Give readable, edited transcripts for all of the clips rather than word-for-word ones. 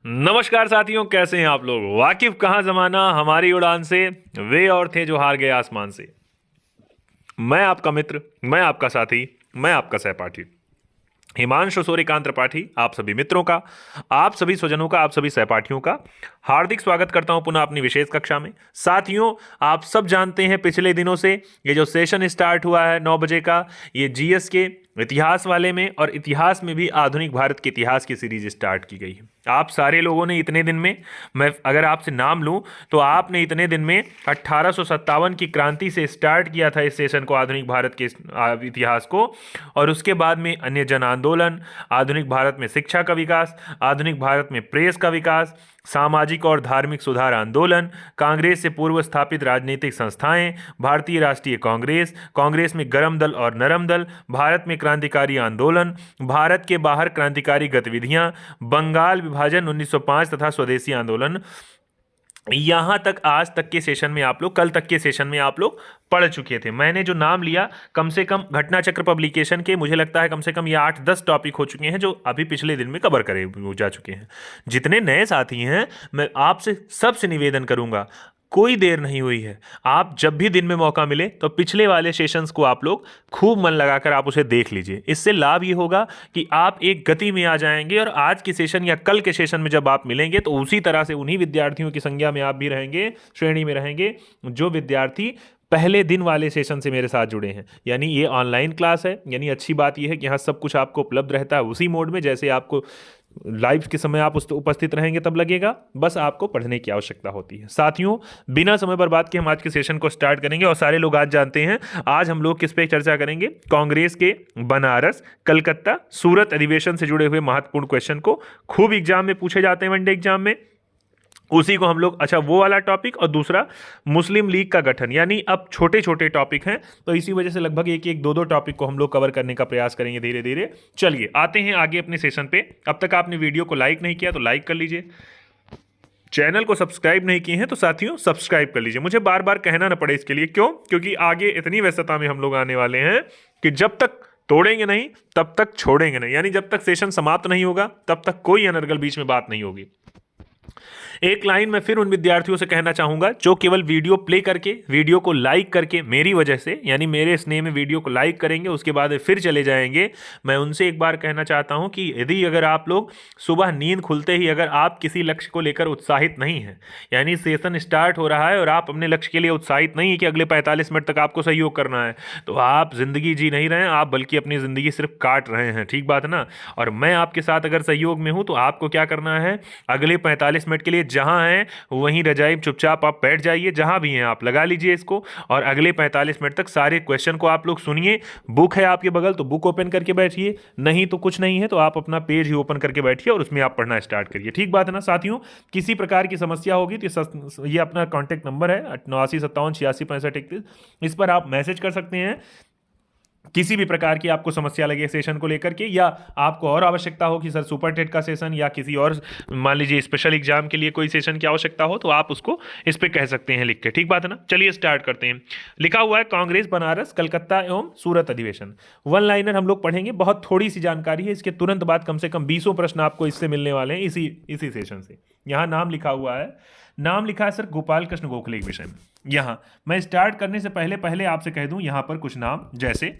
नमस्कार साथियों, कैसे हैं आप लोग। वाकिफ कहाँ जमाना हमारी उड़ान से, वे और थे जो हार गए आसमान से। मैं आपका मित्र, मैं आपका साथी, मैं आपका सहपाठी हिमांशु सूर्यकांत त्रिपाठी, आप सभी मित्रों का, आप सभी स्वजनों का, आप सभी सहपाठियों का हार्दिक स्वागत करता हूं पुनः अपनी विशेष कक्षा में। साथियों, आप सब जानते हैं पिछले दिनों से ये जो सेशन स्टार्ट हुआ है 9 बजे का, ये जीएस के इतिहास वाले में और इतिहास में भी आधुनिक भारत के इतिहास की सीरीज स्टार्ट की गई है। आप सारे लोगों ने इतने दिन में, मैं अगर आपसे नाम लूं तो आपने इतने दिन में 1857 की क्रांति से स्टार्ट किया था इस सेशन को, आधुनिक भारत के इतिहास को, और उसके बाद में अन्य जन आंदोलन, आधुनिक भारत में शिक्षा का विकास, आधुनिक भारत में प्रेस का विकास, सामाजिक और धार्मिक सुधार आंदोलन, कांग्रेस से पूर्व स्थापित राजनीतिक संस्थाएं, भारतीय राष्ट्रीय कांग्रेस, कांग्रेस में गरम दल और नरम दल, भारत में क्रांतिकारी आंदोलन, भारत के बाहर क्रांतिकारी गतिविधियां, बंगाल विभाजन 1905 तथा स्वदेशी आंदोलन। यहां तक आज तक के सेशन में आप लोग, कल तक के सेशन में आप लोग पढ़ चुके थे। मैंने जो नाम लिया, कम से कम घटना चक्र पब्लिकेशन के, मुझे लगता है कम से कम ये 8-10 टॉपिक हो चुके हैं जो अभी पिछले दिन में कवर करे जा चुके हैं। जितने नए साथी हैं, मैं आपसे सबसे निवेदन करूंगा, कोई देर नहीं हुई है, आप जब भी दिन में मौका मिले तो पिछले वाले सेशंस को आप लोग खूब मन लगाकर आप उसे देख लीजिए। इससे लाभ ये होगा कि आप एक गति में आ जाएंगे और आज के सेशन या कल के सेशन में जब आप मिलेंगे तो उसी तरह से उन्हीं विद्यार्थियों की संख्या में आप भी रहेंगे, श्रेणी में रहेंगे जो विद्यार्थी पहले दिन वाले सेशन से मेरे साथ जुड़े हैं। यानी ये ऑनलाइन क्लास है, यानी अच्छी बात यह है कि यहाँ सब कुछ आपको उपलब्ध रहता है उसी मोड में जैसे आपको लाइव के समय आप उस उपस्थित रहेंगे तब लगेगा। बस आपको पढ़ने की आवश्यकता होती है। साथियों, बिना समय बर्बाद के हम आज के सेशन को स्टार्ट करेंगे और सारे लोग आज जानते हैं आज हम लोग किस पे चर्चा करेंगे। कांग्रेस के बनारस, कलकत्ता, सूरत अधिवेशन से जुड़े हुए महत्वपूर्ण क्वेश्चन को खूब एग्जाम में पूछे जाते हैं, वनडे एग्जाम में, उसी को हम लोग, अच्छा वो वाला टॉपिक, और दूसरा मुस्लिम लीग का गठन। यानी अब छोटे छोटे टॉपिक हैं तो इसी वजह से लगभग एक एक दो दो टॉपिक को हम लोग कवर करने का प्रयास करेंगे धीरे धीरे। चलिए आते हैं आगे अपने सेशन पे। अब तक आपने वीडियो को लाइक नहीं किया तो लाइक कर लीजिए, चैनल को सब्सक्राइब नहीं किए हैं तो साथियों सब्सक्राइब कर लीजिए। मुझे बार बार कहना ना पड़े इसके लिए, क्यों? क्योंकि आगे इतनी व्यस्तता में हम लोग आने वाले हैं कि जब तक तोड़ेंगे नहीं तब तक छोड़ेंगे नहीं। यानी जब तक सेशन समाप्त नहीं होगा तब तक कोई अनर्गल बीच में बात नहीं होगी। एक लाइन मैं फिर उन विद्यार्थियों से कहना चाहूंगा जो केवल वीडियो प्ले करके, वीडियो को लाइक करके, मेरी वजह से यानी मेरे स्नेह में वीडियो को लाइक करेंगे उसके बाद फिर चले जाएंगे। मैं उनसे एक बार कहना चाहता हूं कि यदि अगर आप लोग सुबह नींद खुलते ही अगर आप किसी लक्ष्य को लेकर उत्साहित नहीं हैं, यानी सेशन स्टार्ट हो रहा है और आप अपने लक्ष्य के लिए उत्साहित नहीं है कि अगले 45 मिनट तक आपको सहयोग करना है, तो आप जिंदगी जी नहीं रहे हैं, आप बल्कि अपनी जिंदगी सिर्फ काट रहे हैं। ठीक बात ना? और मैं आपके साथ अगर सहयोग में हूं तो आपको क्या करना है, अगले 45 मिनट के लिए जहां हैं वहीं रजाई चुपचाप आप बैठ जाइए, जहां भी हैं आप लगा लीजिए इसको, और अगले 45 मिनट तक सारे क्वेश्चन को आप लोग सुनिए। बुक है आपके बगल तो बुक ओपन करके बैठिए, नहीं तो कुछ नहीं है तो आप अपना पेज ही ओपन करके बैठिए और उसमें आप पढ़ना स्टार्ट करिए। ठीक बात है ना साथियों? किसी प्रकार की समस्या होगी तो ये अपना कॉन्टैक्ट नंबर है 8957866531, इस पर आप मैसेज कर सकते हैं। किसी भी प्रकार की आपको समस्या लगे सेशन को लेकर के, या आपको और आवश्यकता हो कि सर सुपर टेट का सेशन या किसी और मान लीजिए स्पेशल एग्जाम के लिए कोई सेशन की आवश्यकता हो, तो आप उसको इस पे कह सकते हैं लिख के। ठीक बात है ना? चलिए स्टार्ट करते हैं। लिखा हुआ है कांग्रेस बनारस कलकत्ता एवं सूरत अधिवेशन। वन लाइनर हम लोग पढ़ेंगे, बहुत थोड़ी सी जानकारी है, इसके तुरंत बाद कम से कम 20 प्रश्न आपको इससे मिलने वाले हैं इसी सेशन से। यहाँ नाम लिखा हुआ है, नाम लिखा है सर गोपाल कृष्ण गोखले के विषय में। यहाँ मैं स्टार्ट करने से पहले पहले आपसे कह दूं, यहाँ पर कुछ नाम, जैसे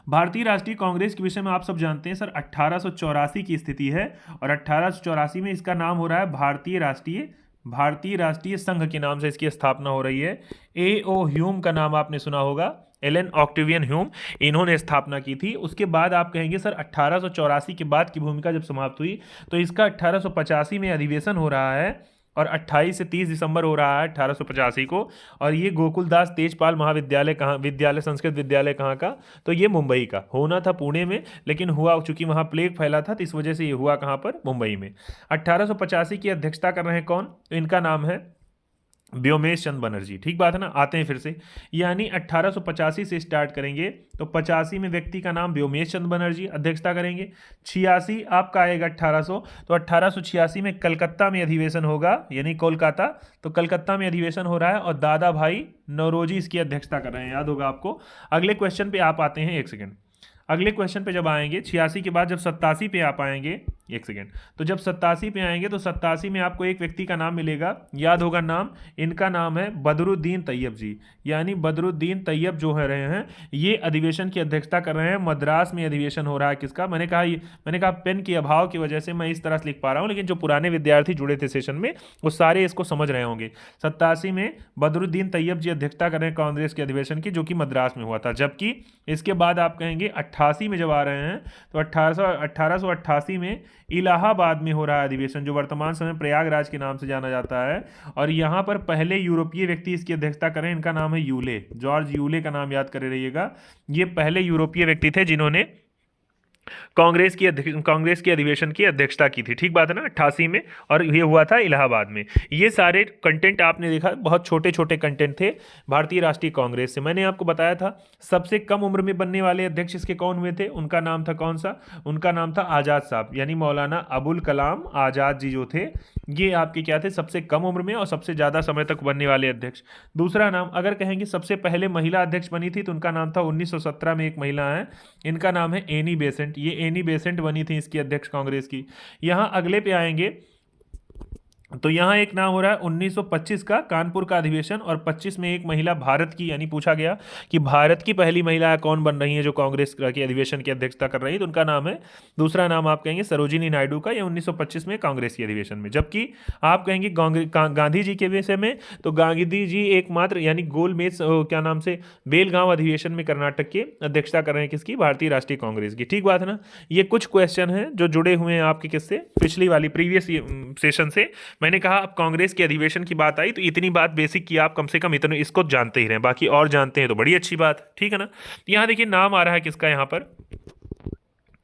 भारतीय राष्ट्रीय कांग्रेस के विषय में आप सब जानते हैं सर 1884 की स्थिति है, और 1884 में इसका नाम हो रहा है भारतीय राष्ट्रीय संघ के नाम से इसकी स्थापना हो रही है। A.O. ह्यूम का नाम आपने सुना होगा, एलन ऑक्टेवियन ह्यूम, इन्होंने स्थापना की थी। उसके बाद आप कहेंगे सर 1884 के बाद की भूमिका जब समाप्त हुई तो इसका 1885 में अधिवेशन हो रहा है और 28 से 30 दिसंबर हो रहा है 1885 को। और ये गोकुलदास तेजपाल महाविद्यालय संस्कृत विद्यालय कहाँ का? तो ये मुंबई का। होना था पुणे में, लेकिन हुआ, चूंकि वहाँ प्लेग फैला था तो इस वजह से ये हुआ कहाँ पर? मुंबई में। 1885 की अध्यक्षता कर रहे हैं कौन? तो इनका नाम है व्योमेश चंद्र बनर्जी। ठीक बात है ना? आते हैं फिर से, यानी 1885 से स्टार्ट करेंगे तो 85 में व्यक्ति का नाम व्योमेश चंद्र बनर्जी अध्यक्षता करेंगे। 86 आपका आएगा 1800, तो 1886 में कलकत्ता में अधिवेशन होगा, यानी कोलकाता, तो कलकत्ता में अधिवेशन हो रहा है और दादा भाई नौरोजी इसकी अध्यक्षता कर रहे हैं, याद होगा आपको। अगले क्वेश्चन पे आप आते हैं, एक सेकेंड, अगले क्वेश्चन पे जब आएंगे 86 के बाद जब 87 पे आप आएंगे, एक सेकेंड। तो जब 87 पे आएंगे तो 87 में आपको एक व्यक्ति का नाम मिलेगा, याद होगा नाम, इनका नाम है बदरुद्दीन तैयब जी। यानी बदरुद्दीन तैयब जो है रहे हैं, ये अधिवेशन की अध्यक्षता कर रहे हैं। मद्रास में अधिवेशन हो रहा है किसका, मैंने कहा पेन के अभाव की वजह से मैं इस तरह से लिख पा रहा हूँ, लेकिन जो पुराने विद्यार्थी जुड़े थे सेशन में वो सारे इसको समझ रहे होंगे। 87 में बदरुद्दीन तैयब जी अध्यक्षता कर रहे हैं कांग्रेस के अधिवेशन की, जो कि मद्रास में हुआ था। जबकि इसके बाद आप कहेंगे 88 में जब आ रहे हैं तो 1888 में इलाहाबाद में हो रहा है अधिवेशन, जो वर्तमान समय प्रयागराज के नाम से जाना जाता है। और यहाँ पर पहले यूरोपीय व्यक्ति इसकी अध्यक्षता करें, इनका नाम है यूले, जॉर्ज यूले का नाम याद करे रहिएगा। ये पहले यूरोपीय व्यक्ति थे जिन्होंने कांग्रेस की अधिवेशन की अध्यक्षता की थी। ठीक बात है ना, 88 में, और ये हुआ था इलाहाबाद में। ये सारे कंटेंट आपने देखा, बहुत छोटे छोटे कंटेंट थे भारतीय राष्ट्रीय कांग्रेस से। मैंने आपको बताया था सबसे कम उम्र में बनने वाले अध्यक्ष इसके कौन हुए थे, उनका नाम था कौन सा, उनका नाम था आज़ाद साहब, यानी मौलाना अबुल कलाम आज़ाद जी जो थे, ये आपके क्या थे, सबसे कम उम्र में और सबसे ज़्यादा समय तक बनने वाले अध्यक्ष। दूसरा नाम अगर कहेंगे सबसे पहले महिला अध्यक्ष बनी थी तो उनका नाम था 1917 में एक महिला है, इनका नाम है एनी बेसेंट। ये एनी बेसेंट बनी थी इसकी अध्यक्ष कांग्रेस की। यहाँ अगले पे आएंगे तो यहाँ एक नाम हो रहा है 1925 का कानपुर का अधिवेशन, और 25 में एक महिला भारत की, यानी पूछा गया कि भारत की पहली महिला कौन बन रही है जो कांग्रेस के अधिवेशन की अध्यक्षता कर रही है, तो उनका नाम है, दूसरा नाम आप कहेंगे सरोजिनी नायडू का, ये 1925 में कांग्रेस के अधिवेशन में। जबकि आप कहेंगे गांधी जी के विषय में, तो गांधी जी एकमात्र यानी गोलमेज क्या नाम से बेलगांव अधिवेशन में कर्नाटक की अध्यक्षता कर रहे हैं किसकी, भारतीय राष्ट्रीय कांग्रेस की। ठीक बात है ना। ये कुछ क्वेश्चन हैं जो जुड़े हुए हैं आपके किससे, पिछली वाली प्रीवियस सेशन से। मैंने कहा अब कांग्रेस के अधिवेशन की बात आई तो इतनी बात बेसिक की आप कम से कम इतने इसको जानते ही रहे, बाकी और जानते हैं तो बड़ी अच्छी बात, ठीक है ना। यहाँ देखिए नाम आ रहा है किसका, यहाँ पर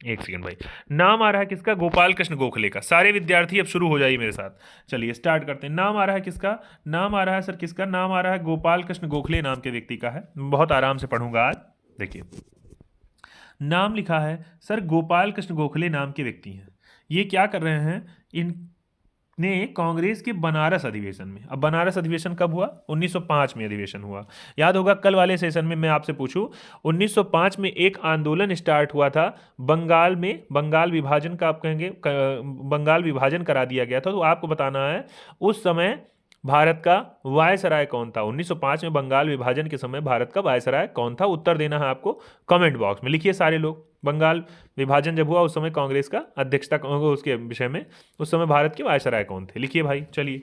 एक सेकंड भाई, नाम आ रहा है किसका, गोपाल कृष्ण गोखले का। सारे विद्यार्थी अब शुरू हो जाइए मेरे साथ, चलिए स्टार्ट करते हैं। नाम आ रहा है किसका, नाम आ रहा है सर किसका, नाम आ रहा है गोपाल कृष्ण गोखले नाम के व्यक्ति का है। बहुत आराम से पढ़ूंगा आज, देखिए नाम लिखा है सर, गोपाल कृष्ण गोखले नाम के व्यक्ति हैं। ये क्या कर रहे हैं, इन ने कांग्रेस के बनारस अधिवेशन में, अब बनारस अधिवेशन कब हुआ, 1905 में अधिवेशन हुआ। याद होगा कल वाले सेशन में मैं आपसे पूछूं, 1905 में एक आंदोलन स्टार्ट हुआ था बंगाल में, बंगाल विभाजन का आप कहेंगे, बंगाल विभाजन करा दिया गया था। तो आपको बताना है उस समय भारत का वायसराय कौन था। 1905 में बंगाल विभाजन के समय भारत का वायसराय कौन था, उत्तर देना है आपको कमेंट बॉक्स में, लिखिए सारे लोग। बंगाल विभाजन जब हुआ उस समय कांग्रेस का अध्यक्षता उसके विषय में, उस समय भारत के वायसराय कौन थे, लिखिए भाई। चलिए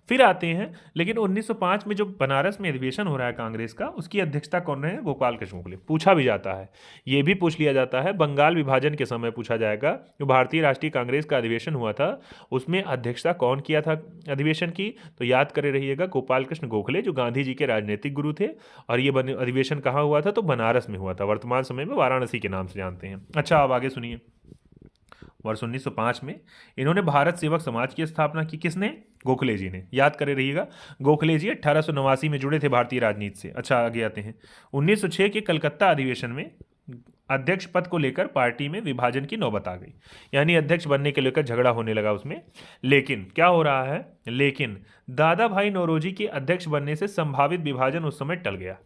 फिर आते हैं, लेकिन 1905 में जो बनारस में अधिवेशन हो रहा है कांग्रेस का, उसकी अध्यक्षता कौन रहे हैं, गोपाल कृष्ण गोखले। पूछा भी जाता है, ये भी पूछ लिया जाता है, बंगाल विभाजन के समय पूछा जाएगा, जो भारतीय राष्ट्रीय कांग्रेस का अधिवेशन हुआ था उसमें अध्यक्षता कौन किया था अधिवेशन की, तो याद करे रहिएगा गोपाल कृष्ण गोखले, जो गांधी जी के राजनीतिक गुरु थे। और ये अधिवेशन कहाँ हुआ था, तो बनारस में हुआ था, वर्तमान समय में वाराणसी के नाम से जानते हैं। अच्छा अब आगे सुनिए, वर्ष 1905 में इन्होंने भारत सेवक समाज की स्थापना की, किसने, गोखले जी ने। याद करे रहिएगा गोखले जी 1889 में जुड़े थे भारतीय राजनीति से। अच्छा आगे आते हैं, 1906 के कलकत्ता अधिवेशन में अध्यक्ष पद को लेकर पार्टी में विभाजन की नौबत आ गई, यानी अध्यक्ष बनने के लेकर झगड़ा होने लगा उसमें। लेकिन क्या हो रहा है, लेकिन दादा भाई नौरोजी के अध्यक्ष बनने से संभावित विभाजन उस समय टल गया।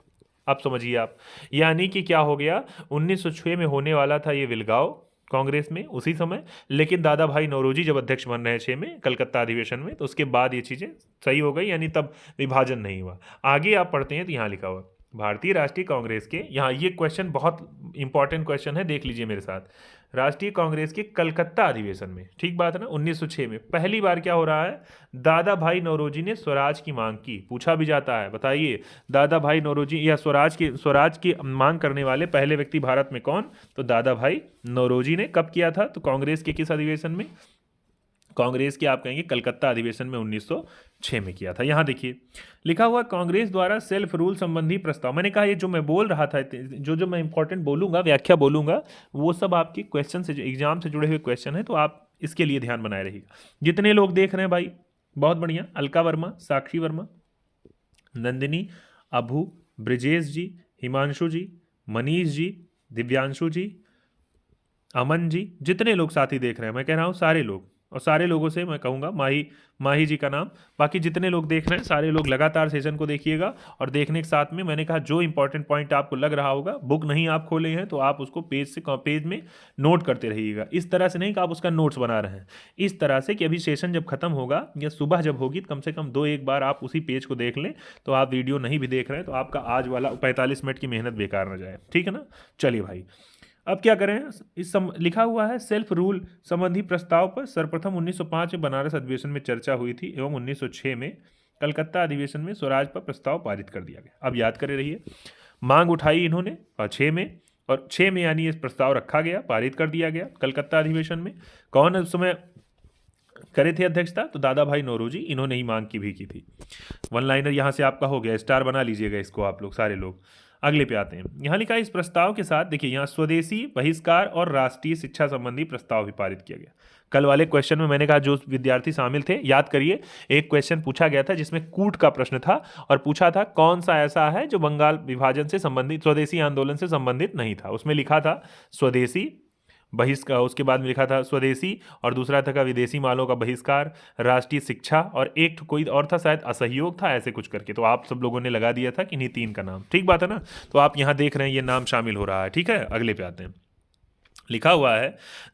अब समझिए आप, यानी कि क्या हो गया, 1906 में होने वाला था ये विलगाव कांग्रेस में उसी समय, लेकिन दादा भाई नौरोजी जब अध्यक्ष बन रहे 6 में कलकत्ता अधिवेशन में, तो उसके बाद ये चीज़ें सही हो गई, यानी तब विभाजन नहीं हुआ। आगे आप पढ़ते हैं तो यहाँ लिखा हुआ भारतीय राष्ट्रीय कांग्रेस के, यहाँ ये क्वेश्चन बहुत इंपॉर्टेंट क्वेश्चन है, देख लीजिए मेरे साथ। राष्ट्रीय कांग्रेस के कलकत्ता अधिवेशन में, ठीक बात है ना, 1906 में पहली बार क्या हो रहा है, दादा भाई नौरोजी ने स्वराज की मांग की। पूछा भी जाता है, बताइए दादा भाई नौरोजी या स्वराज की मांग करने वाले पहले व्यक्ति भारत में कौन, तो दादा भाई नौरोजी ने। कब किया था, तो कांग्रेस के किस अधिवेशन में, कांग्रेस के आप कहेंगे कलकत्ता अधिवेशन में 1906 में किया था। यहाँ देखिए लिखा हुआ कांग्रेस द्वारा सेल्फ रूल संबंधी प्रस्ताव। मैंने कहा ये जो मैं बोल रहा था, जो मैं इंपॉर्टेंट बोलूंगा, व्याख्या बोलूंगा, वो सब आपकी क्वेश्चन से, एग्जाम से जुड़े हुए क्वेश्चन है, तो आप इसके लिए ध्यान बनाए रहिएगा। जितने लोग देख रहे हैं भाई बहुत बढ़िया, अलका वर्मा, साक्षी वर्मा, नंदिनी, अभू, ब्रिजेश जी, हिमांशु जी, मनीष जी, दिव्यांशु जी, अमन जी, जितने लोग साथी देख रहे हैं, मैं कह रहा हूँ सारे लोग और सारे लोगों से मैं कहूँगा माही माही जी का नाम, बाकी जितने लोग देख रहे हैं सारे लोग लगातार सेशन को देखिएगा, और देखने के साथ में मैंने कहा जो इंपॉर्टेंट पॉइंट आपको लग रहा होगा, बुक नहीं आप खोले हैं तो आप उसको पेज में नोट करते रहिएगा। इस तरह से नहीं कि आप उसका नोट्स बना रहे हैं, इस तरह से कि अभी सेशन जब खत्म होगा या सुबह जब होगी तो कम से कम 2-1 बार आप उसी पेज को देख लें, तो आप वीडियो नहीं भी देख रहे हैं तो आपका आज वाला 45 मिनट की मेहनत बेकार न जाए। ठीक है ना, चलिए भाई अब क्या करें। लिखा हुआ है सेल्फ रूल संबंधी प्रस्ताव पर सर्वप्रथम 1905 में बनारस अधिवेशन में चर्चा हुई थी एवं 1906 में कलकत्ता अधिवेशन में स्वराज पर प्रस्ताव पारित कर दिया गया। अब याद करे रहिए, मांग उठाई इन्होंने और 6 में यानी इस प्रस्ताव रखा गया, पारित कर दिया गया कलकत्ता अधिवेशन में। कौन उस समय करे थे अध्यक्षता? तो दादा भाई नौरोजी, इन्होंने ही मांग की भी की थी। वन लाइनर यहाँ से आपका हो गया, स्टार बना लीजिएगा इसको आप लोग सारे लोग। अगले पे आते हैं, यहाँ लिखा है इस प्रस्ताव के साथ, देखिए यहाँ स्वदेशी बहिष्कार और राष्ट्रीय शिक्षा संबंधी प्रस्ताव भी पारित किया गया। कल वाले क्वेश्चन में मैंने कहा जो विद्यार्थी शामिल थे याद करिए, एक क्वेश्चन पूछा गया था जिसमें कूट का प्रश्न था और पूछा था कौन सा ऐसा है जो बंगाल विभाजन से संबंधित, स्वदेशी आंदोलन से संबंधित नहीं था। उसमें लिखा था स्वदेशी बहिष्कार, उसके बाद में लिखा था स्वदेशी, और दूसरा था विदेशी मालों का बहिष्कार, राष्ट्रीय शिक्षा, और एक कोई और था शायद असहयोग था, ऐसे कुछ करके। तो आप सब लोगों ने लगा दिया था कि नहीं 3 का नाम, ठीक बात है ना। तो आप यहाँ देख रहे हैं ये नाम शामिल हो रहा है, ठीक है। अगले पे आते हैं, लिखा हुआ है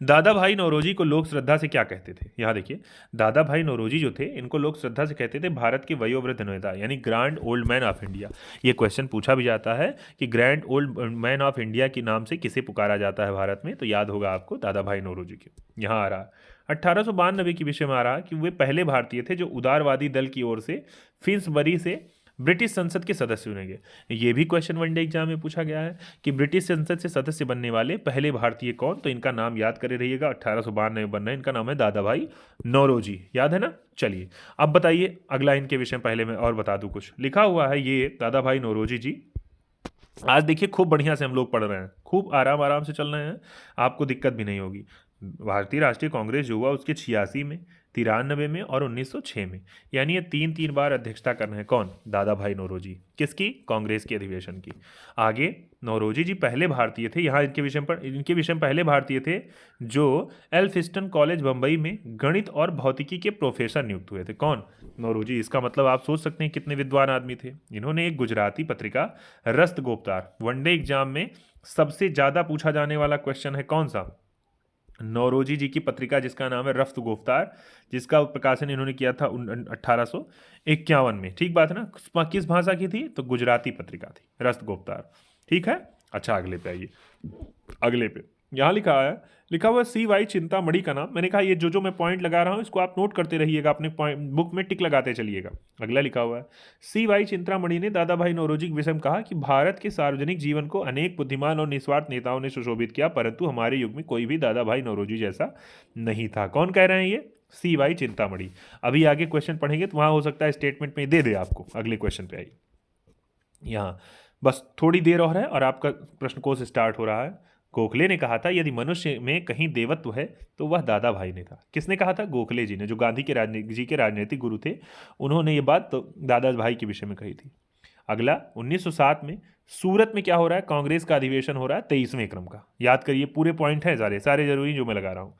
दादा भाई नौरोजी को लोग श्रद्धा से क्या कहते थे। यहाँ देखिए, दादा भाई नौरोजी जो थे इनको लोग श्रद्धा से कहते थे भारत के वयोवृद्ध नेता, यानी grand old man of India. ये क्वेश्चन पूछा भी जाता है कि grand old man of India के नाम से किसे पुकारा जाता है भारत में, तो याद होगा आपको दादा भाई नौरोजी के। यहाँ आ रहा 1892 के विषय में आ रहा कि वे पहले भारतीय थे जो उदारवादी दल की ओर से फिन्सबरी से ब्रिटिश संसद के सदस्य चुने गए। ये भी क्वेश्चन वनडे एग्जाम में पूछा गया है कि ब्रिटिश संसद से सदस्य बनने वाले पहले भारतीय कौन, तो इनका नाम याद करे रहिएगा, 1892 में बन रहे, इनका नाम है दादा भाई नौरोजी। याद है ना। चलिए अब बताइए अगला इनके विषय में, पहले मैं और बता दूं कुछ। लिखा हुआ है ये दादा भाई नौरोजी जी, आज देखिए खूब बढ़िया से हम लोग पढ़ रहे हैं, खूब आराम आराम से चल रहे हैं, आपको दिक्कत भी नहीं होगी। भारतीय राष्ट्रीय कांग्रेस जो हुआ उसके 86 में, 93 में और 1906 में, यानी ये 3 बार अध्यक्षता कर रहे हैं। कौन? दादा भाई नौरोजी। किसकी? कांग्रेस के अधिवेशन की। आगे नौरोजी जी पहले भारतीय थे, यहाँ इनके विषय में पहले भारतीय थे जो एल्फिस्टन कॉलेज बम्बई में गणित और भौतिकी के प्रोफेसर नियुक्त हुए थे। कौन? नौरोजी। इसका मतलब आप सोच सकते हैं कितने विद्वान आदमी थे। इन्होंने एक गुजराती पत्रिका रस्त गुप्तार, वनडे एग्जाम में सबसे ज़्यादा पूछा जाने वाला क्वेश्चन है कौन सा? नौरोजी जी की पत्रिका जिसका नाम है रफ्त गुफ्तार, जिसका प्रकाशन इन्होंने किया था 1851 में। ठीक बात है ना। किस भाषा की थी? तो गुजराती पत्रिका थी रफ्त गुफ्तार। ठीक है। अच्छा अगले पे आइए, अगले पे यहाँ लिखा हुआ CY चिंतामणि का नाम। मैंने कहा ये जो मैं पॉइंट लगा रहा हूँ इसको आप नोट करते रहिएगा, अपने बुक में टिक लगाते चलिएगा। अगला लिखा हुआ है CY चिंतामणि ने दादा भाई नौरोजी के विषय में कहा कि भारत के सार्वजनिक जीवन को अनेक बुद्धिमान और निस्वार्थ नेताओं ने सुशोभित किया, परंतु हमारे युग में कोई भी दादा भाई नौरोजी जैसा नहीं था। कौन कह रहे हैं ये? CY चिंतामणि। अभी आगे क्वेश्चन पढ़ेंगे तो वहाँ हो सकता है स्टेटमेंट में दे आपको। अगले क्वेश्चन पे आइए, यहाँ बस थोड़ी देर और है और आपका प्रश्न कोश स्टार्ट हो रहा है। गोखले ने कहा था यदि मनुष्य में कहीं देवत्व है तो वह दादा भाई ने था। किसने कहा था? गोखले जी ने, जो गांधी के राजनीतिक गुरु थे। उन्होंने ये बात तो दादा भाई के विषय में कही थी। अगला 1907 में सूरत में क्या हो रहा है? कांग्रेस का अधिवेशन हो रहा है 23वें क्रम का। याद करिए पूरे पॉइंट हैं सारे जरूरी जो मैं लगा रहा हूँ।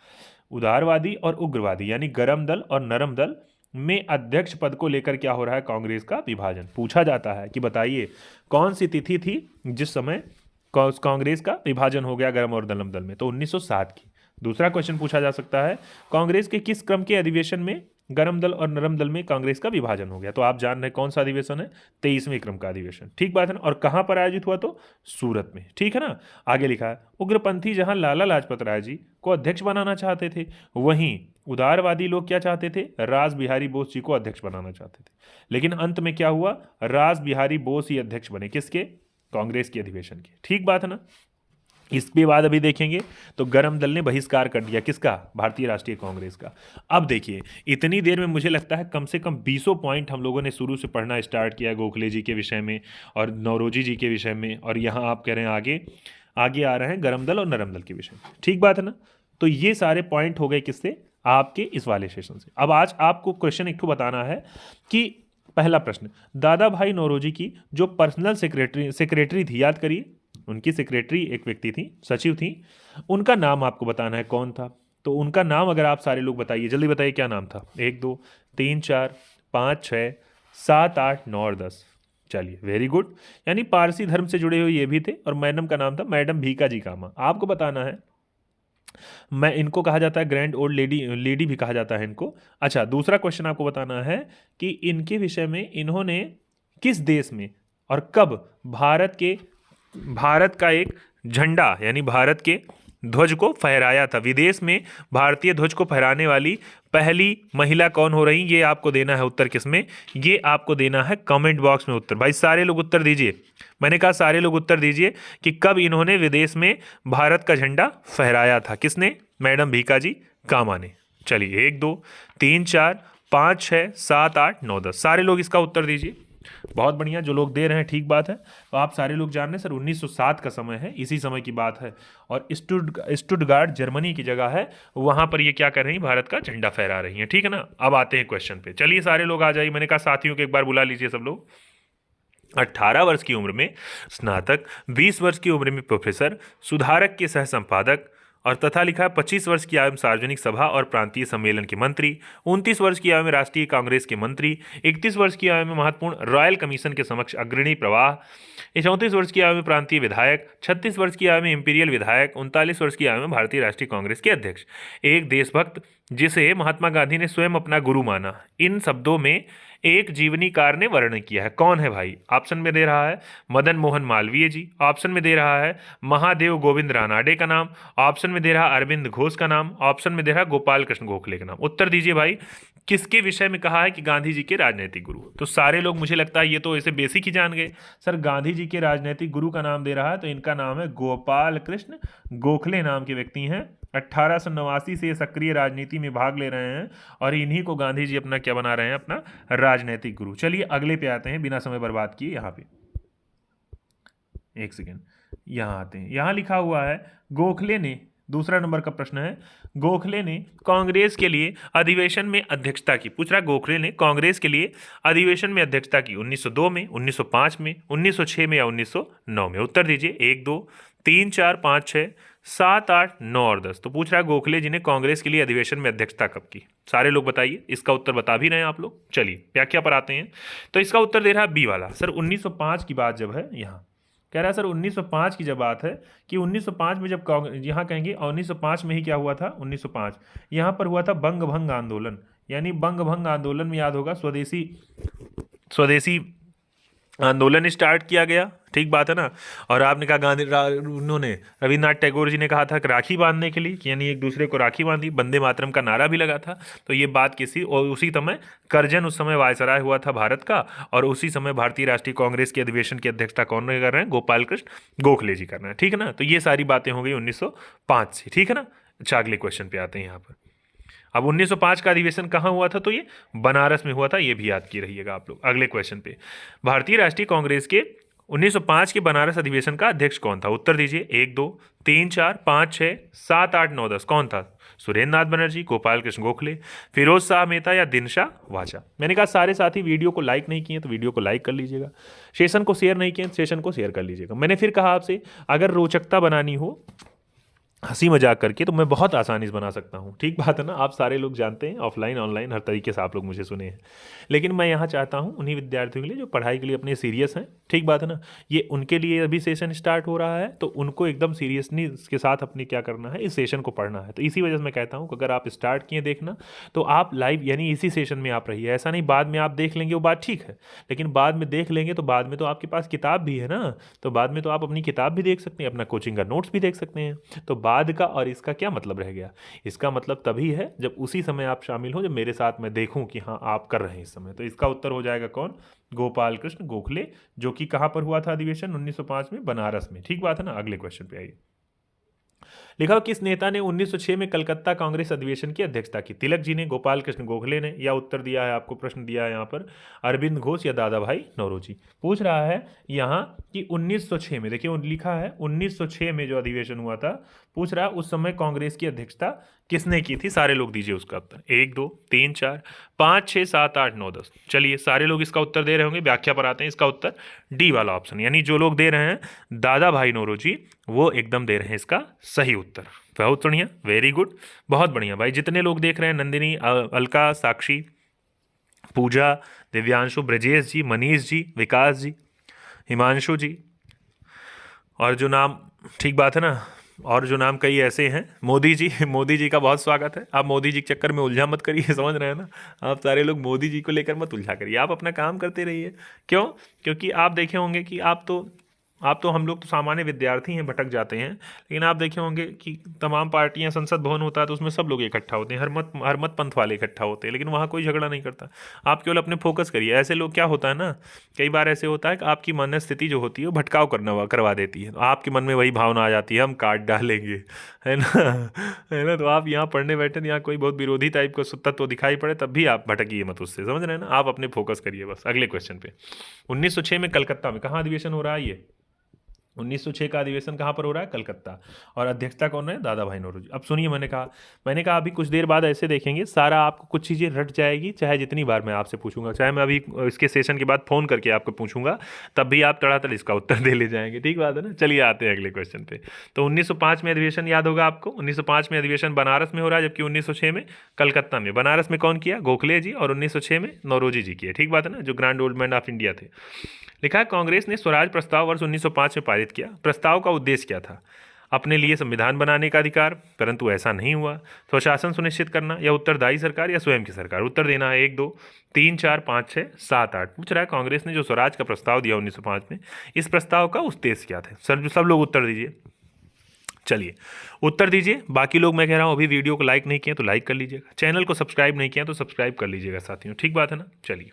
उदारवादी और उग्रवादी यानी गरम दल और नरम दल में अध्यक्ष पद को लेकर क्या हो रहा है? कांग्रेस का विभाजन। पूछा जाता है कि बताइए कौन सी तिथि थी जिस समय कांग्रेस का विभाजन हो गया गरम और नरम दल में? तो 1907 की। दूसरा क्वेश्चन पूछा जा सकता है कांग्रेस के किस क्रम के अधिवेशन में गरम दल और नरम दल में कांग्रेस का विभाजन हो गया? तो आप जान रहे हैं कौन सा अधिवेशन है? 23वें क्रम का अधिवेशन। ठीक बात है ना। और कहां पर आयोजित हुआ? तो सूरत में। ठीक है ना। आगे लिखा है उग्रपंथी जहां लाला लाजपत राय जी को अध्यक्ष बनाना चाहते थे, वहीं उदारवादी लोग क्या चाहते थे? रास बिहारी बोस जी को अध्यक्ष बनाना चाहते थे। लेकिन अंत में क्या हुआ? रास बिहारी बोस ही अध्यक्ष बने। किसके? कांग्रेस के अधिवेशन के। ठीक बात है ना। इसके बाद अभी देखेंगे तो गरम दल ने बहिष्कार कर दिया किसका? भारतीय राष्ट्रीय कांग्रेस का। अब देखिए इतनी देर में मुझे लगता है कम से कम 20 पॉइंट हम लोगों ने शुरू से पढ़ना स्टार्ट किया गोखले जी के विषय में और नौरोजी जी के विषय में, और यहाँ आप कह रहे हैं आगे आ रहे हैं गरम दल और नरम दल के विषय में। ठीक बात है ना। तो ये सारे पॉइंट हो गए किससे? आपके इस वाले सेशन से। अब आज आपको क्वेश्चन एक बताना है कि पहला प्रश्न, दादा भाई नौरोजी की जो पर्सनल सेक्रेटरी थी, याद करिए उनकी सेक्रेटरी एक व्यक्ति थी, सचिव थी, उनका नाम आपको बताना है कौन था। तो उनका नाम अगर आप सारे लोग बताइए, जल्दी बताइए क्या नाम था। 1 2 3 4 5 6 7 8 9 और 10। चलिए वेरी गुड, यानी पारसी धर्म से जुड़े हुए ये भी थे। और मैडम का नाम था मैडम भीकाजी कामा। आपको बताना है, मैं इनको कहा जाता है ग्रैंड ओल्ड लेडी, लेडी भी कहा जाता है इनको। अच्छा, दूसरा क्वेश्चन आपको बताना है कि इनके विषय में इन्होंने किस देश में और कब भारत का एक झंडा यानी भारत के ध्वज को फहराया था। विदेश में भारतीय ध्वज को फहराने वाली पहली महिला कौन हो रही, ये आपको देना है उत्तर। किसमें, ये आपको देना है कमेंट बॉक्स में उत्तर। भाई सारे लोग उत्तर दीजिए, मैंने कहा सारे लोग उत्तर दीजिए कि कब इन्होंने विदेश में भारत का झंडा फहराया था। किसने, मैडम भीकाजी कामा ने। चलिए 1 2 3 4 5 6 7 8 9 10, सारे लोग इसका उत्तर दीजिए। बहुत बढ़िया, जो लोग दे रहे हैं ठीक बात है। तो आप सारे लोग जान रहे हैं सर 1907 का समय है, इसी समय की बात है। और स्टुटगार्ट जर्मनी की जगह है, वहां पर ये क्या कर रही हैं, भारत का झंडा फहरा रही हैं। ठीक है ना। अब आते हैं क्वेश्चन पे। चलिए सारे लोग आ जाइए, मैंने कहा साथियों को एक बार बुला लीजिए सब लोग। 18 वर्ष की उम्र में स्नातक, 20 वर्ष की उम्र में प्रोफेसर, सुधारक के सह संपादक और तथा लिखा है 25 वर्ष की आयु में सार्वजनिक सभा और प्रांतीय सम्मेलन के मंत्री, 29 वर्ष की आयु में राष्ट्रीय कांग्रेस के मंत्री, 31 वर्ष की आयु में महत्वपूर्ण रॉयल कमीशन के समक्ष अग्रणी प्रवाह, 34 वर्ष की आयु में प्रांतीय विधायक, 36 वर्ष की आयु में इंपीरियल विधायक, 39 वर्ष की आयु में भारतीय राष्ट्रीय कांग्रेस के अध्यक्ष, एक देशभक्त जिसे महात्मा गांधी ने स्वयं अपना गुरु माना। इन शब्दों में एक जीवनीकार ने वर्णन किया है, कौन है भाई। ऑप्शन में दे रहा है मदन मोहन मालवीय जी, ऑप्शन में दे रहा है महादेव गोविंद रानाडे का नाम, ऑप्शन में दे रहा है अरविंद घोष का नाम, ऑप्शन में दे रहा है गोपाल कृष्ण गोखले का नाम। उत्तर दीजिए भाई, किसके विषय में कहा है कि गांधी जी के राजनीतिक गुरु। तो सारे लोग मुझे लगता है ये तो ऐसे बेसिक ही जान गए। सर गांधी जी के राजनीतिक गुरु का नाम दे रहा है, तो इनका नाम है गोपाल कृष्ण गोखले नाम के व्यक्ति हैं। 1889 से ये सक्रिय राजनीति में भाग ले रहे हैं और इन्हीं को गांधी जी अपना क्या बना रहे हैं, अपना राजनीतिक गुरु। चलिए अगले पे आते हैं, बिना समय बर्बाद किए। यहाँ पे एक सेकेंड, यहाँ आते हैं। यहाँ लिखा हुआ है गोखले ने, दूसरा नंबर का प्रश्न है, गोखले ने कांग्रेस के लिए अधिवेशन में अध्यक्षता की। पूछ रहा गोखले ने कांग्रेस के लिए अधिवेशन में अध्यक्षता की 1902 में, 1905 में, 1906 में या 1909 में। उत्तर दीजिए 1 2 3 4 5 6 7 8 9 और 10। तो पूछ रहा है गोखले जी ने कांग्रेस के लिए अधिवेशन में अध्यक्षता कब की। सारे लोग बताइए, इसका उत्तर बता भी रहे हैं आप लोग। चलिए व्याख्या पर आते हैं। तो इसका उत्तर दे रहा है बी वाला। सर 1905 की बात जब है, यहाँ कह रहा है सर 1905 की जब बात है कि 1905 में जब कांग्रेस, यहाँ कहेंगे 1905 में ही क्या हुआ था, 1905 यहाँ पर हुआ था बंग भंग आंदोलन। यानी बंग भंग आंदोलन में याद होगा स्वदेशी आंदोलन स्टार्ट किया गया। ठीक बात है ना। और आपने कहा उन्होंने रविन्द्रनाथ टैगोर जी ने कहा था कि राखी बांधने के लिए, यानी एक दूसरे को राखी बांधी, वंदे मातरम का नारा भी लगा था। तो ये बात किसी, और उसी समय करजन उस समय वायसराय हुआ था भारत का, और उसी समय भारतीय राष्ट्रीय कांग्रेस के अधिवेशन की अध्यक्षता कौन कर रहे हैं, गोपाल कृष्ण गोखले जी कर रहे हैं। ठीक है ना। तो ये सारी बातें हो गई 1905 से। ठीक है ना। अच्छा अगले क्वेश्चन पे आते हैं। यहाँ पर अब 1905 का अधिवेशन कहाँ हुआ था, तो ये बनारस में हुआ था, ये भी याद की रहिएगा आप लोग। अगले क्वेश्चन पे, भारतीय राष्ट्रीय कांग्रेस के 1905 के बनारस अधिवेशन का अध्यक्ष कौन था। उत्तर दीजिए 1 2 3 4 5 6 7 8 9 10। कौन था, सुरेंद्र नाथ बनर्जी, गोपाल कृष्ण गोखले, फिरोज शाह मेहता या दिनशा वाचा। मैंने कहा सारे साथी वीडियो को लाइक नहीं किए तो वीडियो को लाइक कर लीजिएगा, सेशन को शेयर नहीं किए सेशन को शेयर कर लीजिएगा। मैंने फिर कहा आपसे, अगर रोचकता बनानी हो, हंसी मजाक करके, तो मैं बहुत आसानी से बना सकता हूँ। ठीक बात है ना। आप सारे लोग जानते हैं, ऑफलाइन ऑनलाइन हर तरीके से आप लोग मुझे सुने हैं। लेकिन मैं यहाँ चाहता हूँ उन्हीं विद्यार्थियों के लिए जो पढ़ाई के लिए अपने सीरियस हैं। ठीक बात है ना। ये उनके लिए अभी सेशन स्टार्ट हो रहा है, तो उनको एकदम सीरियसली के साथ अपने क्या करना है, इस सेशन को पढ़ना है। तो इसी वजह से मैं कहता हूँ कि अगर आप स्टार्ट किए देखना, तो आप लाइव यानी इसी सेशन में आप रहिए। ऐसा नहीं बाद में आप देख लेंगे, वो बात ठीक है, लेकिन बाद में देख लेंगे तो बाद में तो आपके पास किताब भी है ना, तो बाद में तो आप अपनी किताब भी देख सकते हैं, अपना कोचिंग का नोट्स भी देख सकते हैं। तो बाद का और इसका क्या मतलब रह गया, इसका मतलब तभी है जब उसी समय आप शामिल हो, जब मेरे साथ मैं देखूं कि हाँ आप कर रहे हैं इस समय। तो इसका उत्तर हो जाएगा कौन, गोपाल कृष्ण गोखले, जो कि कहां पर हुआ था अधिवेशन, 1905 में बनारस में। ठीक बात है ना। अगले क्वेश्चन पे आइए। लिखा किस नेता ने 1906 में कलकत्ता कांग्रेस अधिवेशन की अध्यक्षता की। तिलक जी ने, गोपाल कृष्ण गोखले ने, या उत्तर दिया है आपको, प्रश्न दिया है यहाँ पर अरविंद घोष या दादा भाई नौरोजी। पूछ रहा है यहाँ कि 1906 में, देखिए लिखा है 1906 में जो अधिवेशन हुआ था पूछ रहा है उस समय कांग्रेस की अध्यक्षता किसने की थी, सारे लोग दीजिए उसका उत्तर। 1 2 3 4 5 6 7 8 9 10। चलिए सारे लोग इसका उत्तर दे रहे होंगे, व्याख्या पर आते हैं। इसका उत्तर डी वाला ऑप्शन, यानी जो लोग दे रहे हैं दादा भाई नौरोजी, वो एकदम दे रहे हैं इसका सही उत्तर। बहुत बढ़िया, वेरी गुड, बहुत बढ़िया भाई। जितने लोग देख रहे हैं, नंदिनी, अलका, साक्षी, पूजा, दिव्यांशु, ब्रजेश जी, मनीष जी, विकास जी, हिमांशु जी, और जो नाम, ठीक बात है ना, और जो नाम कई ऐसे हैं, मोदी जी, मोदी जी का बहुत स्वागत है। आप मोदी जी के चक्कर में उलझा मत करिए, समझ रहे हैं ना, आप सारे लोग मोदी जी को लेकर मत उलझा करिए, आप अपना काम करते रहिए। क्यों? क्योंकि आप देखे होंगे कि आप तो हम लोग तो सामान्य विद्यार्थी हैं, भटक जाते हैं, लेकिन आप देखे होंगे कि तमाम पार्टियां, संसद भवन होता है तो उसमें सब लोग इकट्ठा होते हैं, हर मत पंथ वाले इकट्ठा होते हैं, लेकिन वहाँ कोई झगड़ा नहीं करता। आप केवल अपने फोकस करिए। ऐसे लोग, क्या होता है ना, कई बार ऐसे होता है कि आपकी मन स्थिति जो होती है वो भटकाव करवा देती है, तो आपके मन में वही भावना आ जाती है, हम काट डालेंगे, है ना, है ना। तो आप यहाँ पढ़ने बैठे, यहाँ कोई बहुत विरोधी टाइप का तत्व दिखाई पड़े, तब भी आप भटकिए मत उससे, समझ रहे हैं ना, आप अपने फोकस करिए बस। अगले क्वेश्चन पे, 1906 में कलकत्ता में कहाँ अधिवेशन हो रहा है ये? 1906 का अधिवेशन कहाँ पर हो रहा है? कलकत्ता। और अध्यक्षता कौन है? दादा भाई नौरोजी। अब सुनिए, मैंने कहा अभी कुछ देर बाद ऐसे देखेंगे, सारा आपको कुछ चीज़ें रट जाएगी, चाहे जितनी बार मैं आपसे पूछूंगा, चाहे मैं अभी इसके सेशन के बाद फ़ोन करके आपको पूछूंगा, तब भी आप तड़ातड़ इसका उत्तर दे ले जाएंगे, ठीक बात है ना। चलिए आते हैं अगले क्वेश्चन पे। तो 1905 में अधिवेशन याद होगा आपको, 1905 में अधिवेशन बनारस में हो रहा है, जबकि 1906 में कलकत्ता में। बनारस में कौन किया? गोखले जी, और 1906 में नौरोजी जी किया, ठीक बात है ना, जो grand old man of India थे। लिखा है कांग्रेस ने स्वराज प्रस्ताव वर्ष 1905 में पारित किया। प्रस्ताव का उद्देश्य क्या था? अपने लिए संविधान बनाने का अधिकार, परंतु ऐसा नहीं हुआ। स्वशासन सुनिश्चित करना, या उत्तरदायी सरकार, या स्वयं की सरकार। उत्तर देना है 1 2 3 4 5 6 7 8। पूछ रहा है कांग्रेस ने जो स्वराज का प्रस्ताव दिया 1905 में, इस प्रस्ताव का उद्देश्य क्या था? सर सब लोग उत्तर दीजिए, चलिए उत्तर दीजिए। बाकी लोग, मैं कह रहा हूँ अभी वीडियो को लाइक नहीं किया तो लाइक कर लीजिएगा, चैनल को सब्सक्राइब नहीं किया तो सब्सक्राइब कर लीजिएगा साथियों, ठीक बात है ना। चलिए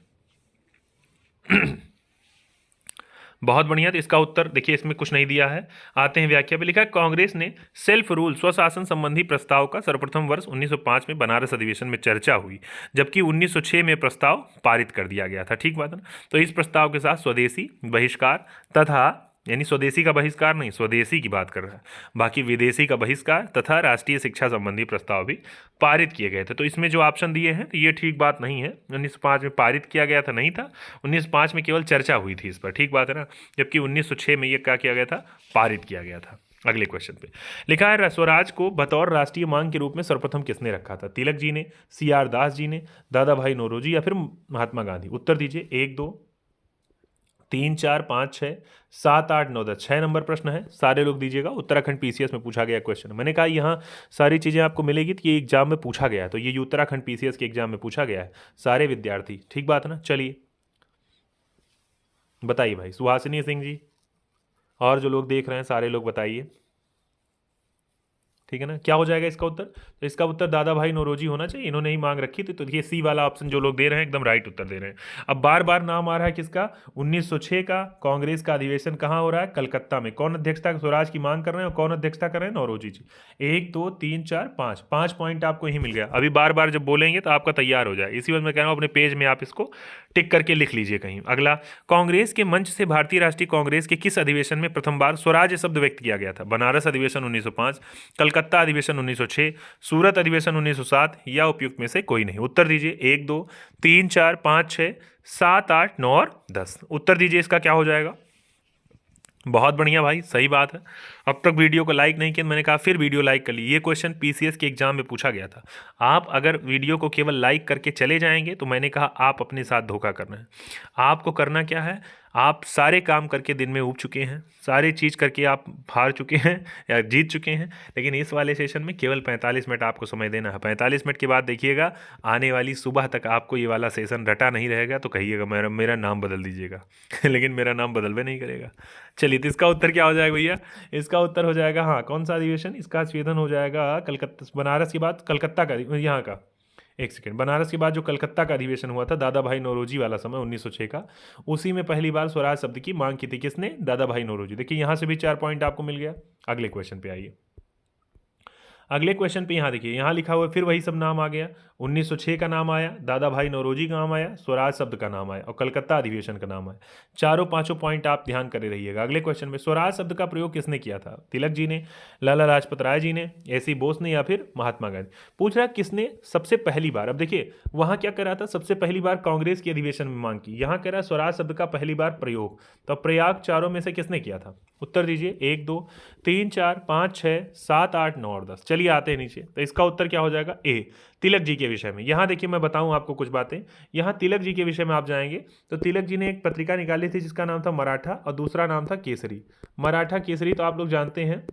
बहुत बढ़िया। तो इसका उत्तर देखिए, इसमें कुछ नहीं दिया है। आते हैं व्याख्या पे। लिखा है कांग्रेस ने सेल्फ रूल, स्वशासन संबंधी प्रस्ताव का सर्वप्रथम वर्ष 1905 में बनारस अधिवेशन में चर्चा हुई, जबकि 1906 में प्रस्ताव पारित कर दिया गया था, ठीक बात है ना। तो इस प्रस्ताव के साथ स्वदेशी बहिष्कार तथा, यानी स्वदेशी का बहिष्कार नहीं, स्वदेशी की बात कर रहा है, बाकी विदेशी का बहिष्कार तथा राष्ट्रीय शिक्षा संबंधी प्रस्ताव भी पारित किए गए थे। तो इसमें जो ऑप्शन दिए हैं तो ये ठीक बात नहीं है। 1905 में पारित किया गया था, नहीं था। 1905 में केवल चर्चा हुई थी इस पर, ठीक बात है ना, जबकि 1906 में ये क्या किया गया था? पारित किया गया था। अगले क्वेश्चन पे लिखा है स्वराज को बतौर राष्ट्रीय मांग के रूप में सर्वप्रथम किसने रखा था? तिलक जी ने, CR दास जी ने, दादा भाई नौरोजी, या फिर महात्मा गांधी। उत्तर दीजिए। 1 2 3 4 5 6 7 8 9 10। 6 नंबर प्रश्न है, सारे लोग दीजिएगा। उत्तराखंड PCS में पूछा गया क्वेश्चन। मैंने कहा यहाँ सारी चीज़ें आपको मिलेगी, तो ये एग्जाम में पूछा गया है, तो ये उत्तराखंड PCS के एग्जाम में पूछा गया है, सारे विद्यार्थी, ठीक बात है ना। चलिए बताइए भाई, सुहासिनी सिंह जी, और जो लोग देख रहे हैं सारे लोग बताइए, ठीक है ना। क्या हो जाएगा इसका उत्तर? तो इसका उत्तर दादा भाई नौरोजी होना चाहिए, इन्होंने ही मांग रखी थी। तो ये C वाला ऑप्शन जो लोग दे रहे हैं एकदम राइट उत्तर दे रहे हैं। अब बार बार नाम आ रहा है किसका? 1906 का कांग्रेस का अधिवेशन कहाँ हो रहा है? कलकत्ता में। कौन अध्यक्षता स्वराज की मांग कर रहे हैं और कौन अध्यक्षता कर रहे हैं? नौरोजी जी। 1 2 3 4 5, 5 पॉइंट आपको यही मिल गया। अभी बार बार जब बोलेंगे तो आपका तैयार हो जाए, इसी वजह मैं कह रहा हूँ अपने पेज में आप इसको टिक करके लिख लीजिए कहीं। अगला, कांग्रेस के मंच से भारतीय राष्ट्रीय कांग्रेस के किस अधिवेशन में प्रथम बार स्वराज शब्द व्यक्त किया गया था? बनारस अधिवेशन 1905, कलकत्ता अधिवेशन 1906, सूरत अधिवेशन 1907, या उपयुक्त में से कोई नहीं। उत्तर दीजिए। 1 2 3 4 5 6 7 8 9 और 10। उत्तर दीजिए, इसका क्या हो जाएगा? बहुत बढ़िया भाई, सही बात है। अब तक वीडियो को लाइक नहीं किया, मैंने कहा फिर वीडियो लाइक कर ली। ये क्वेश्चन PCS के एग्जाम में पूछा गया था। आप अगर वीडियो को केवल लाइक करके चले जाएंगे तो मैंने कहा आप अपने साथ धोखा करना है। आपको करना क्या है? आप सारे काम करके दिन में ऊब चुके हैं, सारी चीज़ करके आप हार चुके हैं या जीत चुके हैं, लेकिन इस वाले सेशन में केवल 45 मिनट आपको समय देना है। 45 मिनट के बाद देखिएगा, आने वाली सुबह तक आपको ये वाला सेशन रटा नहीं रहेगा तो कहिएगा मेरा नाम बदल दीजिएगा लेकिन मेरा नाम बदलवे नहीं करेगा। चलिए, तो इसका उत्तर क्या हो जाएगा भैया? इसका उत्तर हो जाएगा, हाँ, कौन सा अधिवेशन? इसका स्वेदन हो जाएगा कलकत्ता, बनारस के बाद कलकत्ता का, यहाँ का, एक सेकेंड, बनारस के बाद जो कलकत्ता का अधिवेशन हुआ था दादा भाई नौरोजी वाला समय 1906 का, उसी में पहली बार स्वराज शब्द की मांग की थी। किसने? दादा भाई नौरोजी। देखिए यहाँ से भी 4 पॉइंट आपको मिल गया। अगले क्वेश्चन पे आइए। अगले क्वेश्चन पे यहाँ देखिए, यहाँ लिखा हुआ है फिर वही सब नाम आ गया। 1906 का नाम आया, दादा भाई नौरोजी का नाम आया, स्वराज शब्द का नाम आया और कलकत्ता अधिवेशन का नाम आया। चारों पांचों पॉइंट आप ध्यान करे रहिएगा। अगले क्वेश्चन में स्वराज शब्द का प्रयोग किसने किया था? तिलक जी ने, लाला लाजपत राय जी ने, एसी बोस ने, या फिर महात्मा गांधी। पूछ रहा है किसने सबसे पहली बार। अब देखिए वहां क्या कह रहा था, सबसे पहली बार कांग्रेस की अधिवेशन में मांग की। यहाँ कह रहा है स्वराज शब्द का पहली बार प्रयोग, तो प्रयाग चारों में से किसने किया था? उत्तर दीजिए। 1 2 3 4 5 6 7 8 9 और 10। चलिए आते हैं नीचे, तो इसका उत्तर क्या हो जाएगा? ए, तिलक जी के विषय में। यहाँ देखिए मैं बताऊं आपको कुछ बातें। यहाँ तिलक जी के विषय में आप जाएंगे तो तिलक जी ने एक पत्रिका निकाली थी जिसका नाम था मराठा और दूसरा नाम था केसरी। मराठा केसरी तो आप लोग जानते हैं,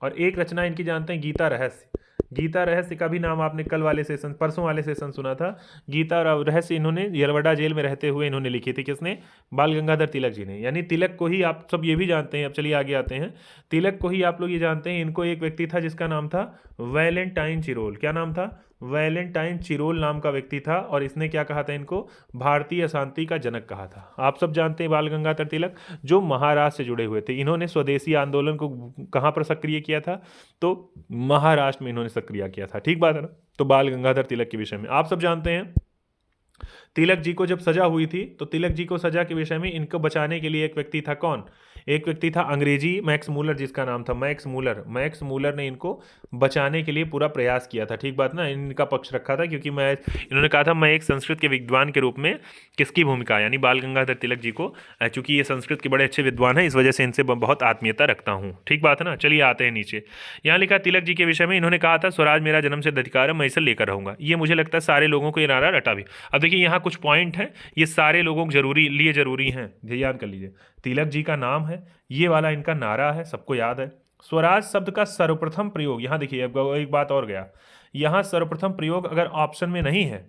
और एक रचना इनकी जानते हैं, गीता रहस्य। गीता रहस्य का भी नाम आपने कल वाले सेशन, परसों वाले सेशन सुना था। गीता रहस्य इन्होंने यरवड़ा जेल में रहते हुए इन्होंने लिखी थी। किसने? बाल गंगाधर तिलक जी ने। यानी तिलक को ही आप सब ये भी जानते हैं। अब चलिए आगे आते हैं। तिलक को ही आप लोग ये जानते हैं, इनको एक व्यक्ति था जिसका नाम था वैलेंटाइन चिरोल। क्या नाम था? वैलेंटाइन चिरोल नाम का व्यक्ति था, और इसने क्या कहा था? इनको भारतीय शांति का जनक कहा था। आप सब जानते हैं बाल गंगाधर तिलक, जो महाराष्ट्र से जुड़े हुए थे। इन्होंने स्वदेशी आंदोलन को कहाँ पर सक्रिय किया था? तो महाराष्ट्र में इन्होंने सक्रिय किया था। ठीक बात है ना? तो बाल गंगाधर तिलक के विषय में आप सब जानते हैं। तिलक जी को जब सजा हुई थी तो तिलक जी को सजा के विषय में इनको बचाने के लिए एक व्यक्ति था। कौन? एक व्यक्ति था अंग्रेजी मैक्स मूलर, जिसका नाम था मैक्स मूलर। मैक्स मूलर ने इनको बचाने के लिए पूरा प्रयास किया था। ठीक बात ना? इनका पक्ष रखा था, क्योंकि इन्होंने कहा था मैं एक संस्कृत के विद्वान के रूप में किसकी भूमिका, यानी बाल गंगाधर तिलक जी को, चूंकि ये संस्कृत के बड़े अच्छे विद्वान हैं, इस वजह से इनसे बहुत आत्मीयता रखता हूँ। ठीक बात है ना? चलिए आते हैं नीचे। यहाँ लिखा तिलक जी के विषय में, इन्होंने कहा था स्वराज मेरा जन्मसिद्ध अधिकार है, मैं इसे लेकर रहूंगा। ये मुझे लगता है सारे लोगों को ये नारा रटा भी। अब देखिए यहाँ कुछ पॉइंट हैं, ये सारे लोगों को जरूरी हैं, ध्यान कर लीजिए। तिलक जी का नाम है, ये वाला इनका नारा है, सबको याद है। स्वराज शब्द का सर्वप्रथम प्रयोग, यहाँ देखिए अब एक बात और गया, यहाँ सर्वप्रथम प्रयोग अगर ऑप्शन में नहीं है,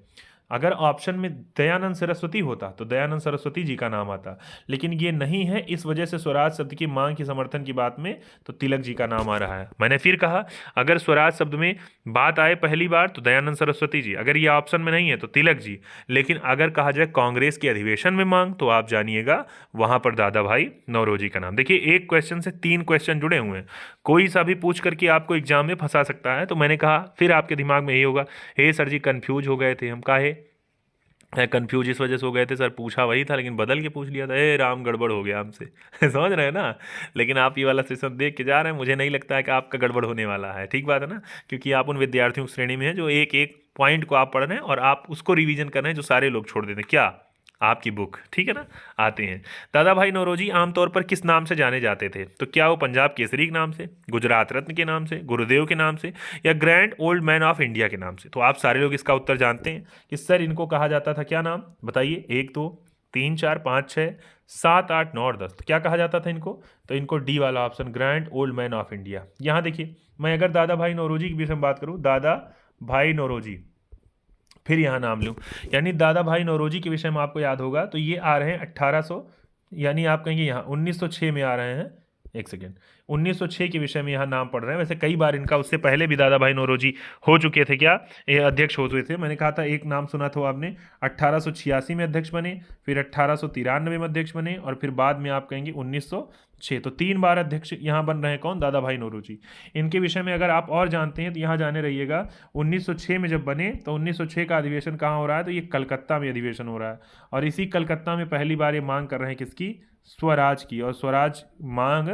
अगर ऑप्शन में दयानंद सरस्वती होता तो दयानंद सरस्वती जी का नाम आता, लेकिन ये नहीं है, इस वजह से स्वराज शब्द की मांग की समर्थन की बात में तो तिलक जी का नाम आ रहा है। मैंने फिर कहा, अगर स्वराज शब्द में बात आए पहली बार तो दयानंद सरस्वती जी, अगर ये ऑप्शन में नहीं है तो तिलक जी, लेकिन अगर कहा जाए कांग्रेस के अधिवेशन में मांग तो आप जानिएगा वहां पर दादा भाई नौरोजी का नाम। देखिए एक क्वेश्चन से 3 क्वेश्चन जुड़े हुए हैं, कोई सा भी पूछ करके आपको एग्जाम में फंसा सकता है। तो मैंने कहा फिर आपके दिमाग में यही होगा, हे सर जी कंफ्यूज हो गए थे हम। काहे कंफ्यूज इस वजह से हो गए थे सर, पूछा वही था लेकिन बदल के पूछ लिया था, ए राम गड़बड़ हो गया हमसे समझ रहे हैं ना? लेकिन आप ये वाला सेशन देख के जा रहे हैं, मुझे नहीं लगता है कि आपका गड़बड़ होने वाला है। ठीक बात है ना? क्योंकि आप उन विद्यार्थियों की श्रेणी में हैं जो एक एक पॉइंट को आप पढ़ रहे हैं और आप उसको रिवीजन कर रहे हैं जो सारे लोग छोड़ देते हैं। क्या? आपकी बुक। ठीक है ना? आते हैं, दादा भाई नौरोजी आमतौर पर किस नाम से जाने जाते थे? तो क्या वो पंजाब केसरी के नाम से, गुजरात रत्न के नाम से, गुरुदेव के नाम से, या grand old man of India के नाम से? तो आप सारे लोग इसका उत्तर जानते हैं कि सर इनको कहा जाता था क्या नाम? बताइए। 1 2 3 4 5 6 7 8 9 और 10। तो क्या कहा जाता था इनको? तो इनको डी वाला option, grand old man of India. यहाँ देखिए मैं अगर दादा भाई नौरोजी के विषय में बात करूँ, दादा भाई नौरोजी, फिर यहाँ नाम लूँ, यानी दादा भाई नौरोजी के विषय में आपको याद होगा तो ये आ रहे हैं 1800, यानी आप कहेंगे यहाँ 1906 में आ रहे हैं। एक सेकेंड, 1906 के विषय में यहाँ नाम पढ़ रहे हैं। वैसे कई बार इनका उससे पहले भी दादा भाई नौरोजी हो चुके थे, क्या ये अध्यक्ष हो चुके थे। मैंने कहा था एक नाम सुना था आपने, 1886 में अध्यक्ष बने, फिर 1893 में अध्यक्ष बने, और फिर बाद में आप कहेंगे 1906। तो 3 बार अध्यक्ष यहाँ बन रहे हैं। कौन? दादा भाई नौरोजी। इनके विषय में अगर आप और जानते हैं तो यहाँ जाने रहिएगा, 1906 में जब बने तो 1906 का अधिवेशन कहाँ हो रहा है? तो ये कलकत्ता में अधिवेशन हो रहा है, और इसी कलकत्ता में पहली बार ये मांग कर रहे हैं किसकी? स्वराज की। और स्वराज मांग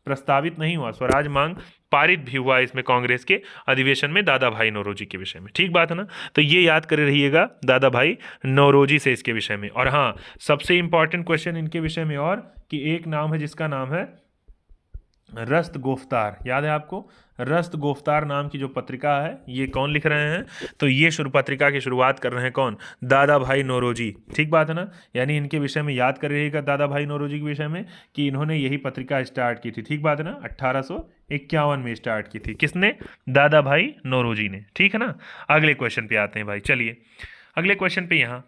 प्रस्तावित नहीं हुआ, स्वराज मांग पारित भी हुआ इसमें कांग्रेस के अधिवेशन में दादा भाई नौरोजी के विषय में। ठीक बात है ना? तो ये याद करे रहिएगा दादा भाई नौरोजी से इसके विषय में। और हाँ, सबसे इंपॉर्टेंट क्वेश्चन इनके विषय में और कि एक नाम है जिसका नाम है रस्त गोफ्तार। याद है आपको? रस्त गोफ्तार नाम की जो पत्रिका है, ये कौन लिख रहे हैं? तो ये पत्रिका की शुरुआत कर रहे हैं कौन? दादा भाई नौरोजी। ठीक बात है ना? यानी इनके विषय में याद कर रहिएगा दादा भाई नौरोजी के विषय में कि इन्होंने यही पत्रिका स्टार्ट की थी। ठीक बात है ना? 1851 में स्टार्ट की थी। किसने? दादा भाई नौरोजी ने। ठीक है ना? अगले क्वेश्चन पे आते हैं भाई। चलिए अगले क्वेश्चन पे यहाँ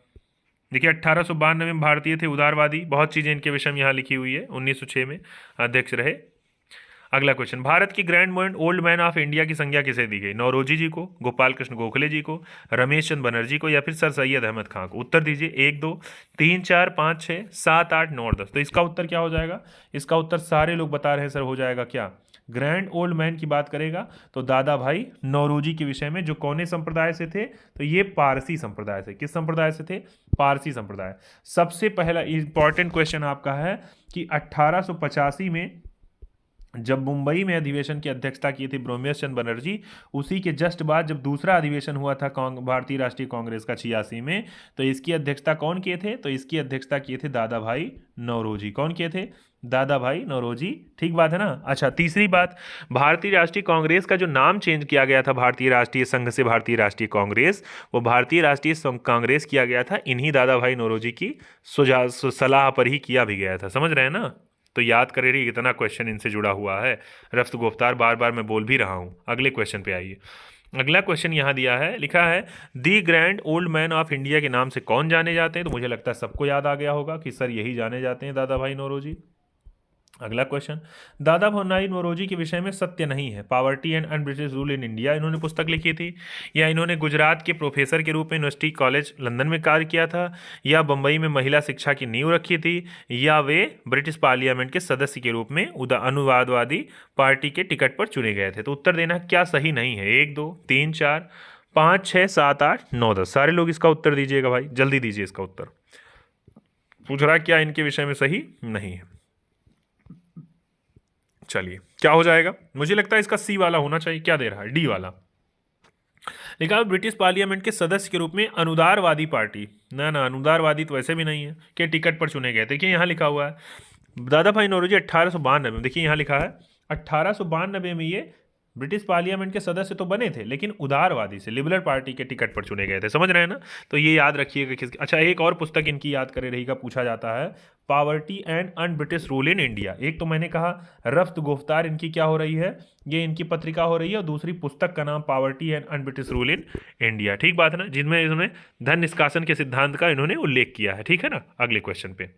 देखिए, 1892 में भारतीय थे, उदारवादी, बहुत चीज़ें इनके विषय में यहाँ लिखी हुई है। 1906 में अध्यक्ष रहे। अगला क्वेश्चन, भारत की grand old man of India की संज्ञा किसे दी गई? नौरोजी जी को, गोपाल कृष्ण गोखले जी को, रमेश चंद बनर्जी को, या फिर सर सैयद अहमद खां को? उत्तर दीजिए। 1 2 3 4 5 6 7 8 9 और 10। तो इसका उत्तर क्या हो जाएगा? इसका उत्तर सारे लोग बता रहे हैं सर, हो जाएगा क्या? ग्रैंड ओल्ड मैन की बात करेगा तो दादा भाई नौरोजी के विषय में, जो कौने संप्रदाय से थे, तो ये पारसी संप्रदाय से। किस संप्रदाय से थे? पारसी संप्रदाय। सबसे पहला इंपॉर्टेंट क्वेश्चन आपका है कि 1885 में जब मुंबई में अधिवेशन की अध्यक्षता की थी ब्रोमियस चंद्र बनर्जी, उसी के जस्ट बाद जब दूसरा अधिवेशन हुआ था भारतीय राष्ट्रीय कांग्रेस का 86 में, तो इसकी अध्यक्षता कौन किए थे? तो इसकी अध्यक्षता किए थे दादा भाई नौरोजी। कौन किए थे? दादा भाई नौरोजी। ठीक बात है ना। अच्छा, तीसरी बात, भारतीय राष्ट्रीय कांग्रेस का जो नाम चेंज किया गया था भारतीय राष्ट्रीय संघ से भारतीय राष्ट्रीय कांग्रेस, वो भारतीय राष्ट्रीय कांग्रेस किया गया था इन्हीं दादा भाई नौरोजी की सलाह पर ही किया भी गया था। समझ रहे हैं ना? तो याद करे रही, इतना क्वेश्चन इनसे जुड़ा हुआ है। रफ्त गुफ्तार बार बार मैं बोल भी रहा हूँ। अगले क्वेश्चन पे आइए। अगला क्वेश्चन यहाँ दिया है, लिखा है the grand old man of India के नाम से कौन जाने जाते हैं? तो मुझे लगता है सबको याद आ गया होगा कि सर यही जाने जाते हैं, दादा भाई नौरोजी। अगला क्वेश्चन, दादा भाई नौरोजी के विषय में सत्य नहीं है, poverty and un British rule in India इन्होंने पुस्तक लिखी थी, या इन्होंने गुजरात के प्रोफेसर के रूप में यूनिवर्सिटी कॉलेज लंदन में कार्य किया था, या बम्बई में महिला शिक्षा की नींव रखी थी, या वे ब्रिटिश पार्लियामेंट के सदस्य के रूप में अनुवादवादी पार्टी के टिकट पर चुने गए थे। तो उत्तर देना क्या सही नहीं है? 1 2 3 4 5 6 7 8 9 10। सारे लोग इसका उत्तर दीजिएगा भाई, जल्दी दीजिए इसका उत्तर। पूछ रहा है क्या इनके विषय में सही नहीं है। चलिए क्या हो जाएगा? मुझे लगता है इसका सी वाला होना चाहिए। क्या दे रहा है? डी वाला। लिखा है ब्रिटिश पार्लियामेंट के सदस्य के रूप में अनुदारवादी पार्टी, ना ना, अनुदारवादी तो वैसे भी नहीं है, के टिकट पर चुने गए। देखिए यहाँ लिखा हुआ है दादा भाई नौरोजी 1892 में, देखिए यहाँ लिखा है 1892 में ये ब्रिटिश पार्लियामेंट के सदस्य तो बने थे, लेकिन उदारवादी से, लिबरल पार्टी के टिकट पर चुने गए थे। समझ रहे हैं ना? तो ये याद रखिएगा किस। अच्छा, एक और पुस्तक इनकी याद करे रहिएगा, पूछा जाता है poverty and un British rule in India. एक तो मैंने कहा रफ्त गुफ्तार इनकी क्या हो रही है, ये इनकी पत्रिका हो रही है, और दूसरी पुस्तक का नाम poverty and un British rule in India. ठीक बात है ना? जिनमें इन्होंने धन निष्कासन के सिद्धांत का इन्होंने उल्लेख किया है। ठीक है ना? अगले क्वेश्चन पे,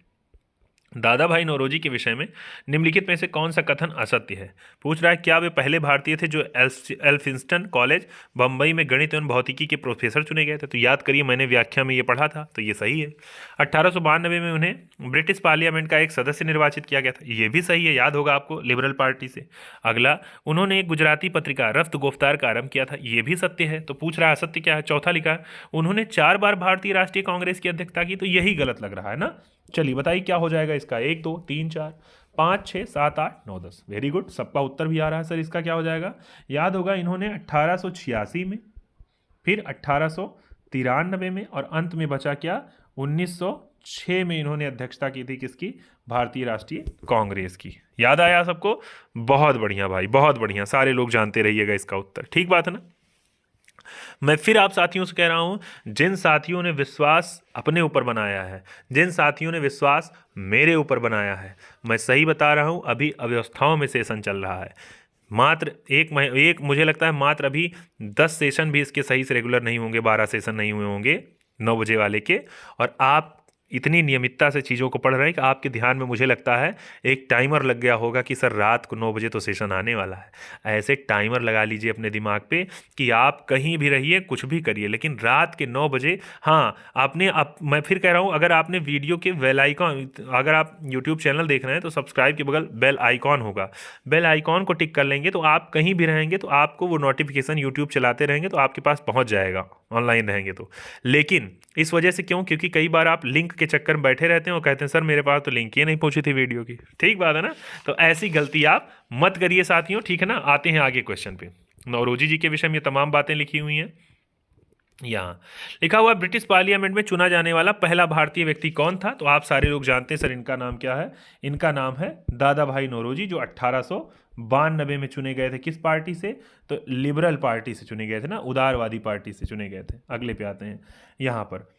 दादा भाई नौरोजी के विषय में निम्नलिखित में से कौन सा कथन असत्य है? पूछ रहा है क्या वे पहले भारतीय थे जो एल्फिंस्टन कॉलेज बम्बई में गणित एवं भौतिकी के प्रोफेसर चुने गए थे? तो याद करिए, मैंने व्याख्या में ये पढ़ा था, तो ये सही है। 1892 में उन्हें ब्रिटिश पार्लियामेंट का एक सदस्य निर्वाचित किया गया था, ये भी सही है, याद होगा आपको, लिबरल पार्टी से। अगला, उन्होंने एक गुजराती पत्रिका रफ्त गुफ्तार का आरंभ किया था, ये भी सत्य है। तो पूछ रहा है असत्य क्या है? चौथा लिखा है उन्होंने 4 बार भारतीय राष्ट्रीय कांग्रेस की अध्यक्षता की, तो यही गलत लग रहा है ना। चलिए बताइए क्या हो जाएगा इसका? 1 2 3 4 5 6 7 8 9 10। वेरी गुड, सबका उत्तर भी आ रहा है सर। इसका क्या हो जाएगा? याद होगा इन्होंने 1886 में, फिर 1893 में, और अंत में बचा क्या? 1906 में इन्होंने अध्यक्षता की थी किसकी? भारतीय राष्ट्रीय कांग्रेस की। याद आया सबको? बहुत बढ़िया भाई, बहुत बढ़िया। सारे लोग जानते रहिएगा इसका उत्तर। ठीक बात है ना? मैं फिर आप साथियों से कह रहा हूं, जिन साथियों ने विश्वास अपने ऊपर बनाया है, जिन साथियों ने विश्वास मेरे ऊपर बनाया है, मैं सही बता रहा हूं, अभी अव्यवस्थाओं में सेशन चल रहा है। मात्र एक मुझे लगता है मात्र अभी 10 सेशन भी इसके सही से रेगुलर नहीं होंगे, 12 सेशन नहीं हुए होंगे 9 बजे वाले के। और आप इतनी नियमितता से चीज़ों को पढ़ रहे हैं कि आपके ध्यान में मुझे लगता है एक टाइमर लग गया होगा कि सर रात को 9 बजे तो सेशन आने वाला है। ऐसे टाइमर लगा लीजिए अपने दिमाग पे कि आप कहीं भी रहिए, कुछ भी करिए, लेकिन रात के 9 बजे, हाँ मैं फिर कह रहा हूँ, अगर आपने वीडियो के बेल आइकॉन, अगर आप यूट्यूब चैनल देख रहे हैं तो सब्सक्राइब के बगल बेल आइकॉन होगा, बेल आइकॉन को टिक कर लेंगे तो आप कहीं भी रहेंगे तो आपको वो नोटिफिकेशन, यूट्यूब चलाते रहेंगे तो आपके पास पहुँच जाएगा, ऑनलाइन रहेंगे तो। लेकिन इस वजह से क्यों? क्योंकि कई बार आप लिंक के चक्कर में बैठे रहते हैं और कहते हैं सर मेरे पास तो लिंक ही नहीं पहुंची थी वीडियो की। ठीक बात है ना? तो ऐसी गलती आप मत करिए साथियों। ठीक है ना? आते हैं आगे क्वेश्चन पे। नौरोजी जी के विषय में ये तमाम बातें लिखी हुई हैं। यहाँ लिखा हुआ ब्रिटिश पार्लियामेंट में चुना जाने वाला पहला भारतीय व्यक्ति कौन था? तो आप सारे लोग जानते हैं सर, इनका नाम क्या है? इनका नाम है दादा भाई नौरोजी, जो 1892 में चुने गए थे। किस पार्टी से? तो लिबरल पार्टी से चुने गए थे ना, उदारवादी पार्टी से चुने गए थे। अगले पे आते हैं। यहाँ पर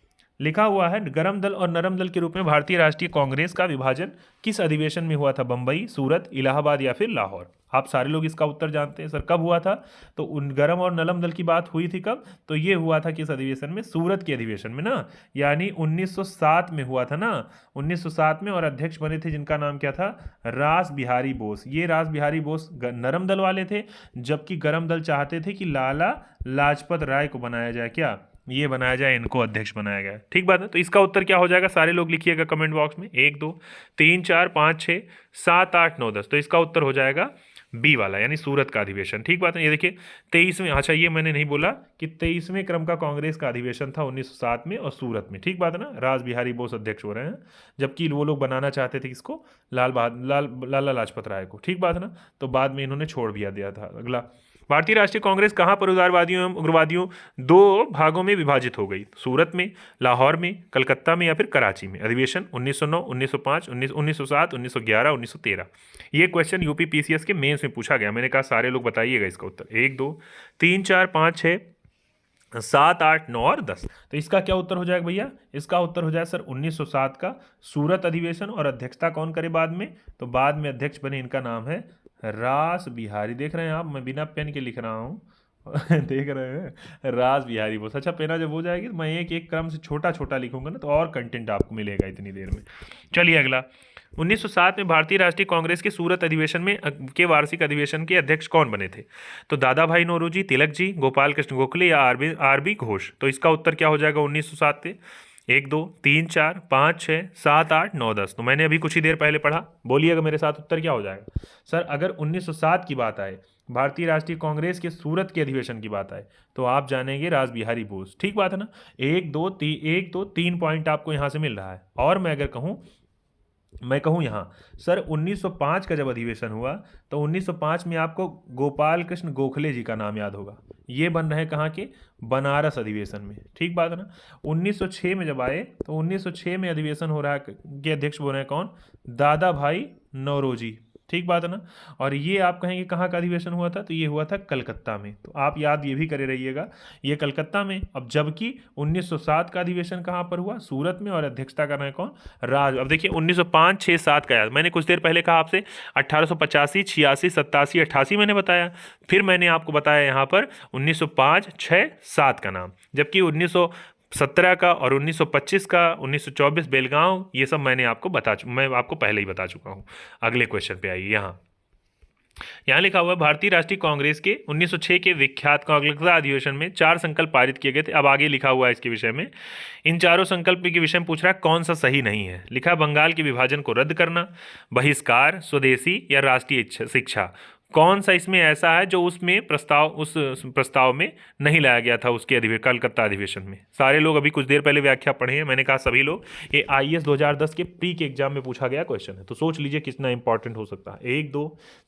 लिखा हुआ है गरम दल और नरम दल के रूप में भारतीय राष्ट्रीय कांग्रेस का विभाजन किस अधिवेशन में हुआ था? बंबई, सूरत, इलाहाबाद या फिर लाहौर? आप सारे लोग इसका उत्तर जानते हैं सर, कब हुआ था? तो उन गरम और नरम दल की बात हुई थी कब? तो ये हुआ था किस अधिवेशन में? सूरत के अधिवेशन में ना, यानी 1907 में हुआ था ना, 1907 में। और अध्यक्ष बने थे जिनका नाम क्या था? रास बिहारी बोस। ये रास बिहारी बोस नरम दल वाले थे, जबकि गरम दल चाहते थे कि लाला लाजपत राय को बनाया जाए, क्या ये बनाया जाए, इनको अध्यक्ष बनाया गया। ठीक बात है? तो इसका उत्तर क्या हो जाएगा? सारे लोग लिखिएगा कमेंट बॉक्स में। 1 2 3 4 5 6 7 8 9 10। तो इसका उत्तर हो जाएगा बी वाला यानी सूरत का अधिवेशन। ठीक बात है। ये देखिए 23वें, अच्छा ये मैंने नहीं बोला कि 23वें क्रम का कांग्रेस का अधिवेशन था 1907 में और सूरत में। ठीक बात है ना, रास बिहारी बोस अध्यक्ष हो रहे हैं, जबकि वो लोग बनाना चाहते थे किसको, लाला लाजपत राय को। ठीक बात है ना, तो बाद में इन्होंने छोड़ भी दिया था। अगला, भारतीय राष्ट्रीय कांग्रेस कहाँ पर उदारवादियों एवं उग्रवादियों दो भागों में विभाजित हो गई, सूरत में, लाहौर में, कलकत्ता में या फिर कराची में। अधिवेशन 1909, 1905, 1907, 1911, 1913। ये क्वेश्चन यूपी पीसीएस के मेंस में पूछा गया। मैंने कहा सारे लोग बताइएगा इसका उत्तर। 1 2 3 4 5 6 7 8 9 और 10। तो इसका क्या उत्तर हो जाएगा भैया? इसका उत्तर हो जाए सर 1907 का सूरत अधिवेशन। और अध्यक्षता कौन करे बाद में? तो बाद में अध्यक्ष बने, इनका नाम है रास बिहारी। देख रहे हैं आप, मैं बिना पेन के लिख रहा हूँ देख रहे हैं, रास बिहारी बोस। अच्छा पेना जब हो जाएगी तो मैं एक एक क्रम से छोटा छोटा लिखूंगा ना, तो और कंटेंट आपको मिलेगा इतनी देर में। चलिए अगला, 1907 में भारतीय राष्ट्रीय कांग्रेस के सूरत अधिवेशन में के वार्षिक अधिवेशन के अध्यक्ष कौन बने थे? तो दादा भाई नौरोजी, तिलक जी, गोपाल कृष्ण गोखले या आरबी घोष। तो इसका उत्तर क्या हो जाएगा 1907 से? 1 2 3 4 5 6 7 8 9 10। तो मैंने अभी कुछ ही देर पहले पढ़ा, बोलिएगा मेरे साथ उत्तर क्या हो जाएगा? सर अगर 1907 की बात आए, भारतीय राष्ट्रीय कांग्रेस के सूरत के अधिवेशन की बात आए, तो आप जानेंगे रास बिहारी बोस। ठीक बात है ना, 1 2 3 पॉइंट आपको यहाँ से मिल रहा है। और मैं अगर कहूँ यहाँ सर 1905 का जब अधिवेशन हुआ, तो 1905 में आपको गोपाल कृष्ण गोखले जी का नाम याद होगा। ये बन रहे कहाँ के? बनारस अधिवेशन में। ठीक बात है ना। 1906 में जब आए, तो 1906 में अधिवेशन हो रहा है, के अध्यक्ष बोल रहे हैं कौन? दादा भाई नौरोजी। ठीक बात है ना। और ये आप कहेंगे कहाँ का अधिवेशन हुआ था? तो ये हुआ था कलकत्ता में। तो आप याद ये भी करे रहिएगा, ये कलकत्ता में। अब जबकि 1907 का अधिवेशन कहाँ पर हुआ? सूरत में। और अध्यक्षता कर रहे हैं कौन? राज। अब देखिए 1905 6 7 का याद, मैंने कुछ देर पहले कहा आपसे 1885 86 87 88 मैंने बताया। फिर मैंने आपको बताया यहाँ पर 1905 6 7 का नाम, जबकि 1917 का और 1925 का, 1924 बेलगांव, ये सब मैं आपको पहले ही बता चुका हूँ। अगले क्वेश्चन पे आइए। यहाँ लिखा हुआ है भारतीय राष्ट्रीय कांग्रेस के 1906 के विख्यात कलकत्ता अधिवेशन में 4 संकल्प पारित किए गए थे। अब आगे लिखा हुआ है इसके विषय में, इन चारों संकल्प के विषय में पूछ रहा है कौन सा सही नहीं है। लिखा बंगाल के विभाजन को रद्द करना, बहिष्कार, स्वदेशी या राष्ट्रीय शिक्षा। कौन सा इसमें ऐसा है जो उस प्रस्ताव में नहीं लाया गया था उसके कलकत्ता अधिवेशन में? सारे लोग अभी कुछ देर पहले व्याख्या पढ़े हैं, मैंने कहा सभी लोग। ये आईएएस 2010 के प्री के एग्जाम में पूछा गया क्वेश्चन है, तो सोच लीजिए कितना इंपॉर्टेंट हो सकता है। 1 2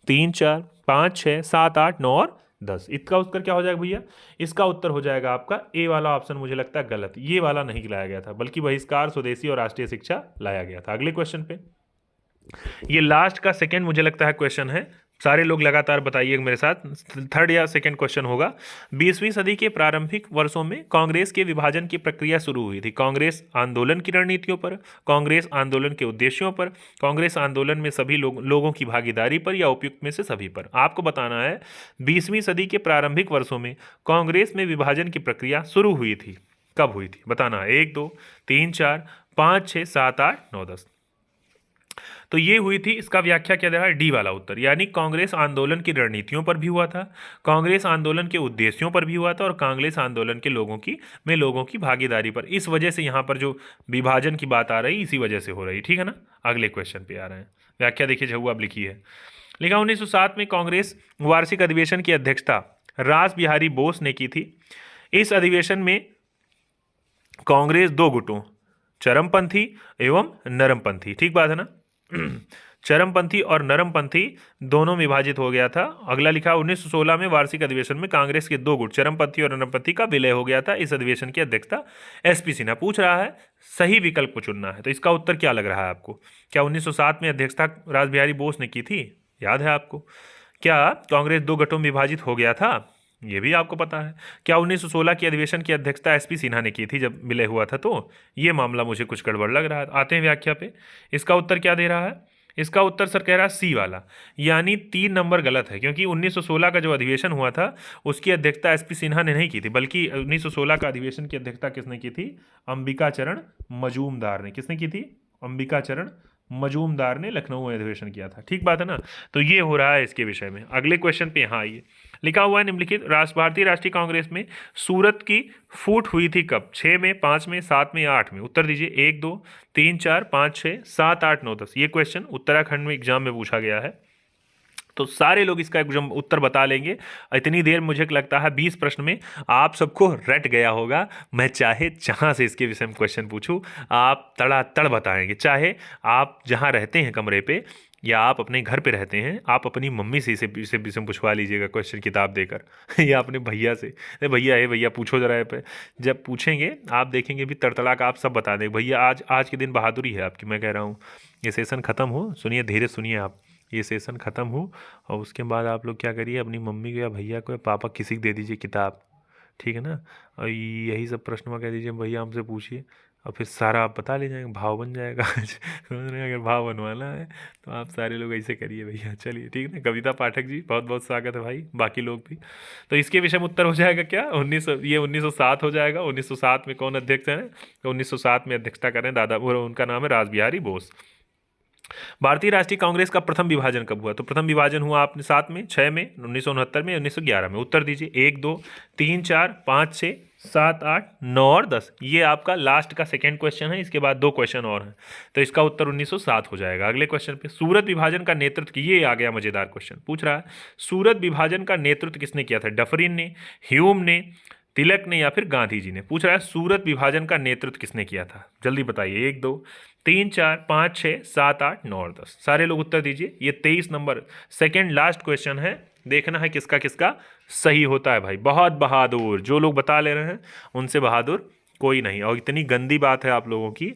3 4 5 6 7 8 9 और 10। इसका उत्तर क्या हो जाएगा भैया? इसका उत्तर हो जाएगा आपका ए वाला ऑप्शन। मुझे लगता है गलत, ये वाला नहीं लाया गया था, बल्कि बहिष्कार, स्वदेशी और राष्ट्रीय शिक्षा लाया गया था। अगले क्वेश्चन पे, ये लास्ट का सेकंड मुझे लगता है क्वेश्चन है, सारे लोग लगातार बताइए मेरे साथ, थर्ड या सेकंड क्वेश्चन होगा। 20वीं सदी के प्रारंभिक वर्षों में कांग्रेस के विभाजन की प्रक्रिया शुरू हुई थी। कांग्रेस आंदोलन की रणनीतियों पर, कांग्रेस आंदोलन के उद्देश्यों पर, कांग्रेस आंदोलन में सभी लोगों की भागीदारी पर, या उपयुक्त में से सभी पर? आपको बताना है 20वीं सदी के प्रारंभिक वर्षों में कांग्रेस में विभाजन की प्रक्रिया शुरू हुई थी, कब हुई थी बताना है। 1 2 3 4 5 6 7 8 9 10। तो ये हुई थी, इसका व्याख्या क्या दे रहा है? डी वाला उत्तर, यानी कांग्रेस आंदोलन की रणनीतियों पर भी हुआ था, कांग्रेस आंदोलन के उद्देश्यों पर भी हुआ था, और कांग्रेस आंदोलन के लोगों की भागीदारी पर। इस वजह से यहाँ पर जो विभाजन की बात आ रही, इसी वजह से हो रही। ठीक है ना। अगले क्वेश्चन पे आ रहे हैं, व्याख्या देखिए झुआ अब लिखी है। लिखा 1907 में कांग्रेस वार्षिक अधिवेशन की अध्यक्षता रास बिहारी बोस ने की थी। इस अधिवेशन में कांग्रेस 2 गुटों, चरमपंथी एवं नरमपंथी, ठीक बात है ना, चरमपंथी और नरमपंथी दोनों विभाजित हो गया था। अगला लिखा 1916 में वार्षिक अधिवेशन में कांग्रेस के 2 गुट, चरमपंथी और नरमपंथी का विलय हो गया था। इस अधिवेशन की अध्यक्षता एसपी सिन्हा। पूछ रहा है सही विकल्प को चुनना है, तो इसका उत्तर क्या लग रहा है आपको? क्या 1907 में अध्यक्षता रास बिहारी बोस ने की थी? याद है आपको? क्या कांग्रेस 2 गठों में विभाजित हो गया था? ये भी आपको पता है। क्या 1916 की अधिवेशन की अध्यक्षता एसपी सिन्हा ने की थी जब विलय हुआ था? तो ये मामला मुझे कुछ गड़बड़ लग रहा है। आते हैं व्याख्या पे, इसका उत्तर क्या दे रहा है? इसका उत्तर सर कह रहा है सी वाला, यानी 3 नंबर गलत है, क्योंकि 1916 का जो अधिवेशन हुआ था उसकी अध्यक्षता एसपी सिन्हा ने नहीं की थी, बल्कि 1916 का अधिवेशन की अध्यक्षता किसने की थी? अंबिका चरण मजूमदार ने। किसने की थी? अंबिका चरण मजूमदार ने लखनऊ में अधिवेशन किया था। ठीक बात है ना। तो ये हो रहा है इसके विषय में। अगले क्वेश्चन पे यहाँ आइए, लिखा हुआ है निम्नलिखित भारतीय राष्ट्रीय कांग्रेस में सूरत की फूट हुई थी कब? 6 में, 5 में, 7 में या 8 में? उत्तर दीजिए। 1 2 3 4 5 6 7 8 9 10। ये क्वेश्चन उत्तराखंड में एग्जाम में पूछा गया है। तो सारे लोग इसका एकदम उत्तर बता लेंगे। इतनी देर मुझे लगता है 20 प्रश्न में आप सबको रट गया होगा। मैं चाहे जहाँ से इसके विषय में क्वेश्चन पूछूं आप तड़ातड़ बताएंगे। चाहे आप जहाँ रहते हैं कमरे पे या आप अपने घर पे रहते हैं, आप अपनी मम्मी से इसे इसे विषय में पूछवा लीजिएगा क्वेश्चन किताब देकर या अपने भैया से, अरे भैया है भैया पूछो जरा ये पे। जब पूछेंगे आप देखेंगे भी तड़तड़ा का आप सब बता देंगे। भैया आज आज के दिन बहादुरी है आपकी, मैं कह रहा हूँ। ये सेशन ख़त्म हो, सुनिए धीरे सुनिए आप, ये सेशन ख़त्म हो और उसके बाद आप लोग क्या करिए, अपनी मम्मी को या भैया को या पापा किसी को दे दीजिए किताब, ठीक है ना। और यही सब प्रश्न कह दीजिए भैया हमसे पूछिए, और फिर सारा आप बता ले जाएंगे, भाव बन जाएगा समझ रहे हैं। अगर भाव बनवाना है तो आप सारे लोग ऐसे करिए भैया। चलिए ठीक है ना। कविता पाठक जी बहुत बहुत स्वागत है भाई, बाकी लोग भी। तो इसके विषय में उत्तर हो जाएगा क्या, 1907 हो जाएगा। 1907 में कौन अध्यक्ष है, तो 1907 में अध्यक्षता करें दादा, उनका नाम है रासबिहारी बोस। भारतीय राष्ट्रीय कांग्रेस का प्रथम विभाजन कब हुआ, तो प्रथम विभाजन हुआ आपने 7 में, 6 में, 1969 में, 1911 में। उत्तर दीजिए 1 2 3 4 5 6 7 8 9 और 10। ये आपका लास्ट का सेकेंड क्वेश्चन है, इसके बाद 2 क्वेश्चन और हैं, तो इसका उत्तर 1907 हो जाएगा। अगले क्वेश्चन पे, सूरत विभाजन का नेतृत्व, ये आ गया मजेदार क्वेश्चन पूछ रहा है, सूरत विभाजन का नेतृत्व किसने किया था, डफरिन ने, ह्यूम ने, तिलक ने या फिर गांधी जी ने। पूछ रहा है सूरत विभाजन का नेतृत्व किसने किया था, जल्दी बताइए। 1 2 3 4 5 6 7 8 9 और 10। सारे लोग उत्तर दीजिए। ये 23 नंबर सेकेंड लास्ट क्वेश्चन है, देखना है किसका किसका सही होता है भाई। बहुत बहादुर जो लोग बता ले रहे हैं, उनसे बहादुर कोई नहीं। और इतनी गंदी बात है आप लोगों की,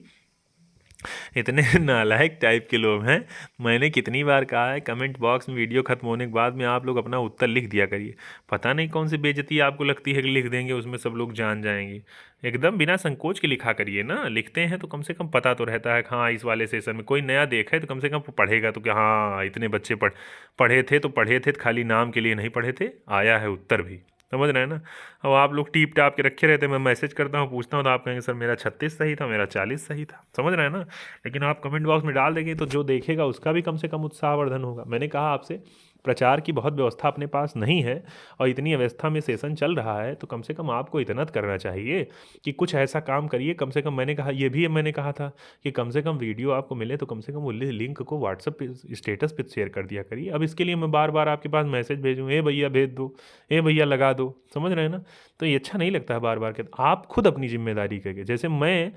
इतने नालायक टाइप के लोग हैं। मैंने कितनी बार कहा है कमेंट बॉक्स में वीडियो खत्म होने के बाद में आप लोग अपना उत्तर लिख दिया करिए। पता नहीं कौन सी बेइज्जती आपको लगती है कि लिख देंगे उसमें सब लोग जान जाएंगे। एकदम बिना संकोच के लिखा करिए ना। लिखते हैं तो कम से कम पता तो रहता है कि हाँ इस वाले सेशन में कोई नया देखा है तो कम से कम पढ़ेगा तो कि हाँ इतने बच्चे पढ़े थे तो पढ़े थे, खाली नाम के लिए नहीं पढ़े थे, आया है उत्तर भी। समझ रहे हैं ना। अब आप लोग टीप टाप के रखे रहते हैं, मैं मैसेज करता हूँ पूछता हूँ तो आप कहेंगे सर मेरा 36 सही था, मेरा 40 सही था। समझ रहे हैं ना। लेकिन आप कमेंट बॉक्स में डाल देंगे तो जो देखेगा उसका भी कम से कम उत्साहवर्धन होगा। मैंने कहा आपसे प्रचार की बहुत व्यवस्था अपने पास नहीं है और इतनी अवस्था में सेशन चल रहा है, तो कम से कम आपको इतना करना चाहिए कि कुछ ऐसा काम करिए। कम से कम मैंने कहा, ये भी मैंने कहा था कि कम से कम वीडियो आपको मिले तो कम से कम वो लिंक को व्हाट्सएप पे स्टेटस पे शेयर कर दिया करिए। अब इसके लिए मैं बार बार आपके पास मैसेज भेजूँ, ए भैया भेज दो, ए भैया लगा दो। समझ रहे हैं ना। तो ये अच्छा नहीं लगता है बार बार के। आप खुद अपनी जिम्मेदारी करिए। जैसे मैं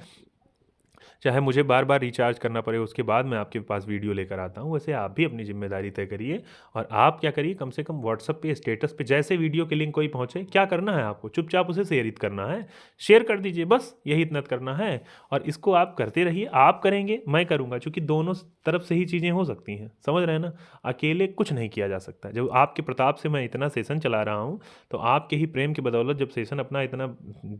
चाहे मुझे बार बार रिचार्ज करना पड़े उसके बाद मैं आपके पास वीडियो लेकर आता हूँ, वैसे आप भी अपनी जिम्मेदारी तय करिए। और आप क्या करिए, कम से कम व्हाट्सअप पे स्टेटस पे जैसे वीडियो के लिंक कोई पहुँचे, क्या करना है आपको, चुपचाप उसे शेयर करना है, शेयर कर दीजिए, बस यही इतना करना है। और इसको आप करते रहिए। आप करेंगे, मैं करूँगा, क्योंकि दोनों तरफ से ही चीज़ें हो सकती हैं। समझ रहे हैं ना। अकेले कुछ नहीं किया जा सकता। जब आपके प्रताप से मैं इतना सेशन चला रहा हूँ, तो आपके ही प्रेम की बदौलत जब सेशन अपना इतना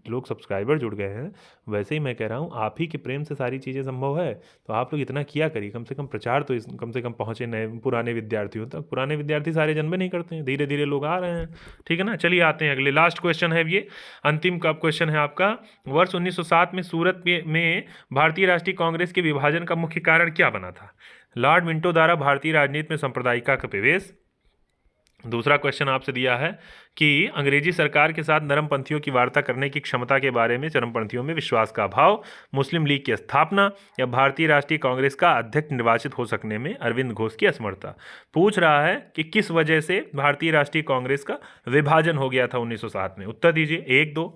लोग सब्सक्राइबर जुड़ गए हैं, वैसे ही मैं कह रहा हूँ आप ही के प्रेम से सारी चीज़ें संभव है। तो आप लोग इतना किया करिए, कम से कम प्रचार तो कम से कम पहुँचे नए पुराने विद्यार्थियों तक। पुराने विद्यार्थी सारे जन्म नहीं करते हैं, धीरे धीरे लोग आ रहे हैं। ठीक है ना। चलिए आते हैं अगले, लास्ट क्वेश्चन है ये, अंतिम का क्वेश्चन है आपका। वर्ष 1907 में सूरत में भारतीय राष्ट्रीय कांग्रेस के विभाजन का मुख्य कारण क्या बना था। लॉर्ड मिंटो द्वारा भारतीय राजनीति में सांप्रदायिकता का प्रवेश। दूसरा क्वेश्चन आपसे दिया है कि अंग्रेजी सरकार के साथ नरमपंथियों की वार्ता करने की क्षमता के बारे में चरमपंथियों में विश्वास का अभाव, मुस्लिम लीग की स्थापना या भारतीय राष्ट्रीय कांग्रेस का अध्यक्ष निर्वाचित हो सकने में अरविंद घोष की असमर्थता। पूछ रहा है कि किस वजह से भारतीय राष्ट्रीय कांग्रेस का विभाजन हो गया था 1907 में। उत्तर दीजिए 1 2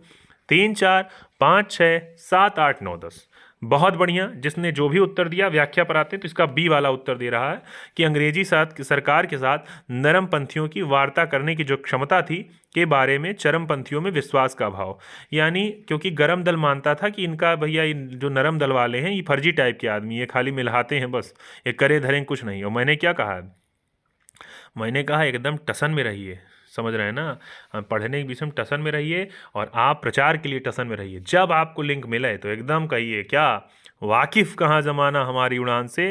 3 4 5 6 7 8 9 10। बहुत बढ़िया। जिसने जो भी उत्तर दिया व्याख्या पर आते हैं तो इसका बी वाला उत्तर दे रहा है कि अंग्रेजी सरकार के साथ नरमपंथियों की वार्ता करने की जो क्षमता थी के बारे में चरमपंथियों में विश्वास का अभाव। यानी क्योंकि गरम दल मानता था कि इनका भैया जो नरम दल वाले हैं ये फर्जी टाइप के आदमी, ये खाली मिलाते हैं बस, ये करे धरें कुछ नहीं। और मैंने क्या कहा, मैंने कहा एकदम टसन में रहिए। समझ रहे हैं ना। पढ़ने के विषय में टसन में रहिए और आप प्रचार के लिए टसन में रहिए। जब आपको लिंक मिले तो एकदम कहिए क्या, वाकिफ कहाँ ज़माना हमारी उड़ान से,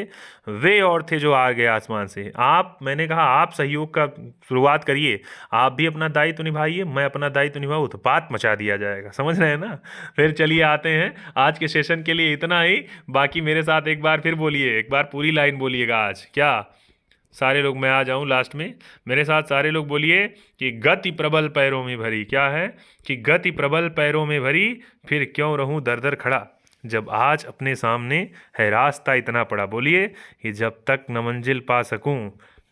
वे और थे जो आ गए आसमान से। आप, मैंने कहा आप सहयोग का शुरुआत करिए। आप भी अपना दायित्व निभाइए, मैं अपना दायित्व निभाऊँ तो बात मचा दिया जाएगा। समझ रहे हैं ना। फिर चलिए आते हैं आज के सेशन के लिए इतना ही। बाकी मेरे साथ एक बार फिर बोलिए, एक बार पूरी लाइन बोलिएगा आज। क्या सारे लोग, मैं आ जाऊं लास्ट में, मेरे साथ सारे लोग बोलिए कि गति प्रबल पैरों में भरी। क्या है कि गति प्रबल पैरों में भरी, फिर क्यों रहूं दर दर खड़ा, जब आज अपने सामने है रास्ता इतना पड़ा। बोलिए कि जब तक न मंजिल पा सकूं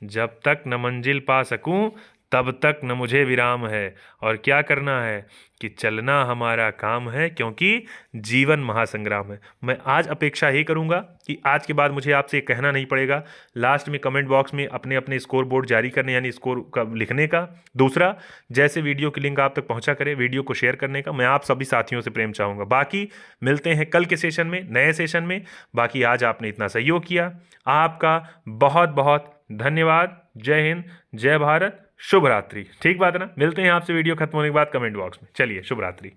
जब तक न मंजिल पा सकूं तब तक न मुझे विराम है। और क्या करना है कि चलना हमारा काम है, क्योंकि जीवन महासंग्राम है। मैं आज अपेक्षा ही करूंगा कि आज के बाद मुझे आपसे कहना नहीं पड़ेगा लास्ट में कमेंट बॉक्स में अपने अपने स्कोर बोर्ड जारी करने, यानी स्कोर का लिखने का। दूसरा, जैसे वीडियो की लिंक आप तक पहुंचा करें, वीडियो को शेयर करने का। मैं आप सभी साथियों से प्रेम चाहूँगा। बाकी मिलते हैं कल के सेशन में, नए सेशन में। बाकी आज आपने इतना सहयोग किया, आपका बहुत बहुत धन्यवाद। जय हिंद, जय भारत, शुभ रात्रि। ठीक बात है ना? मिलते हैं आपसे वीडियो खत्म होने के बाद कमेंट बॉक्स में। चलिए, शुभ रात्रि।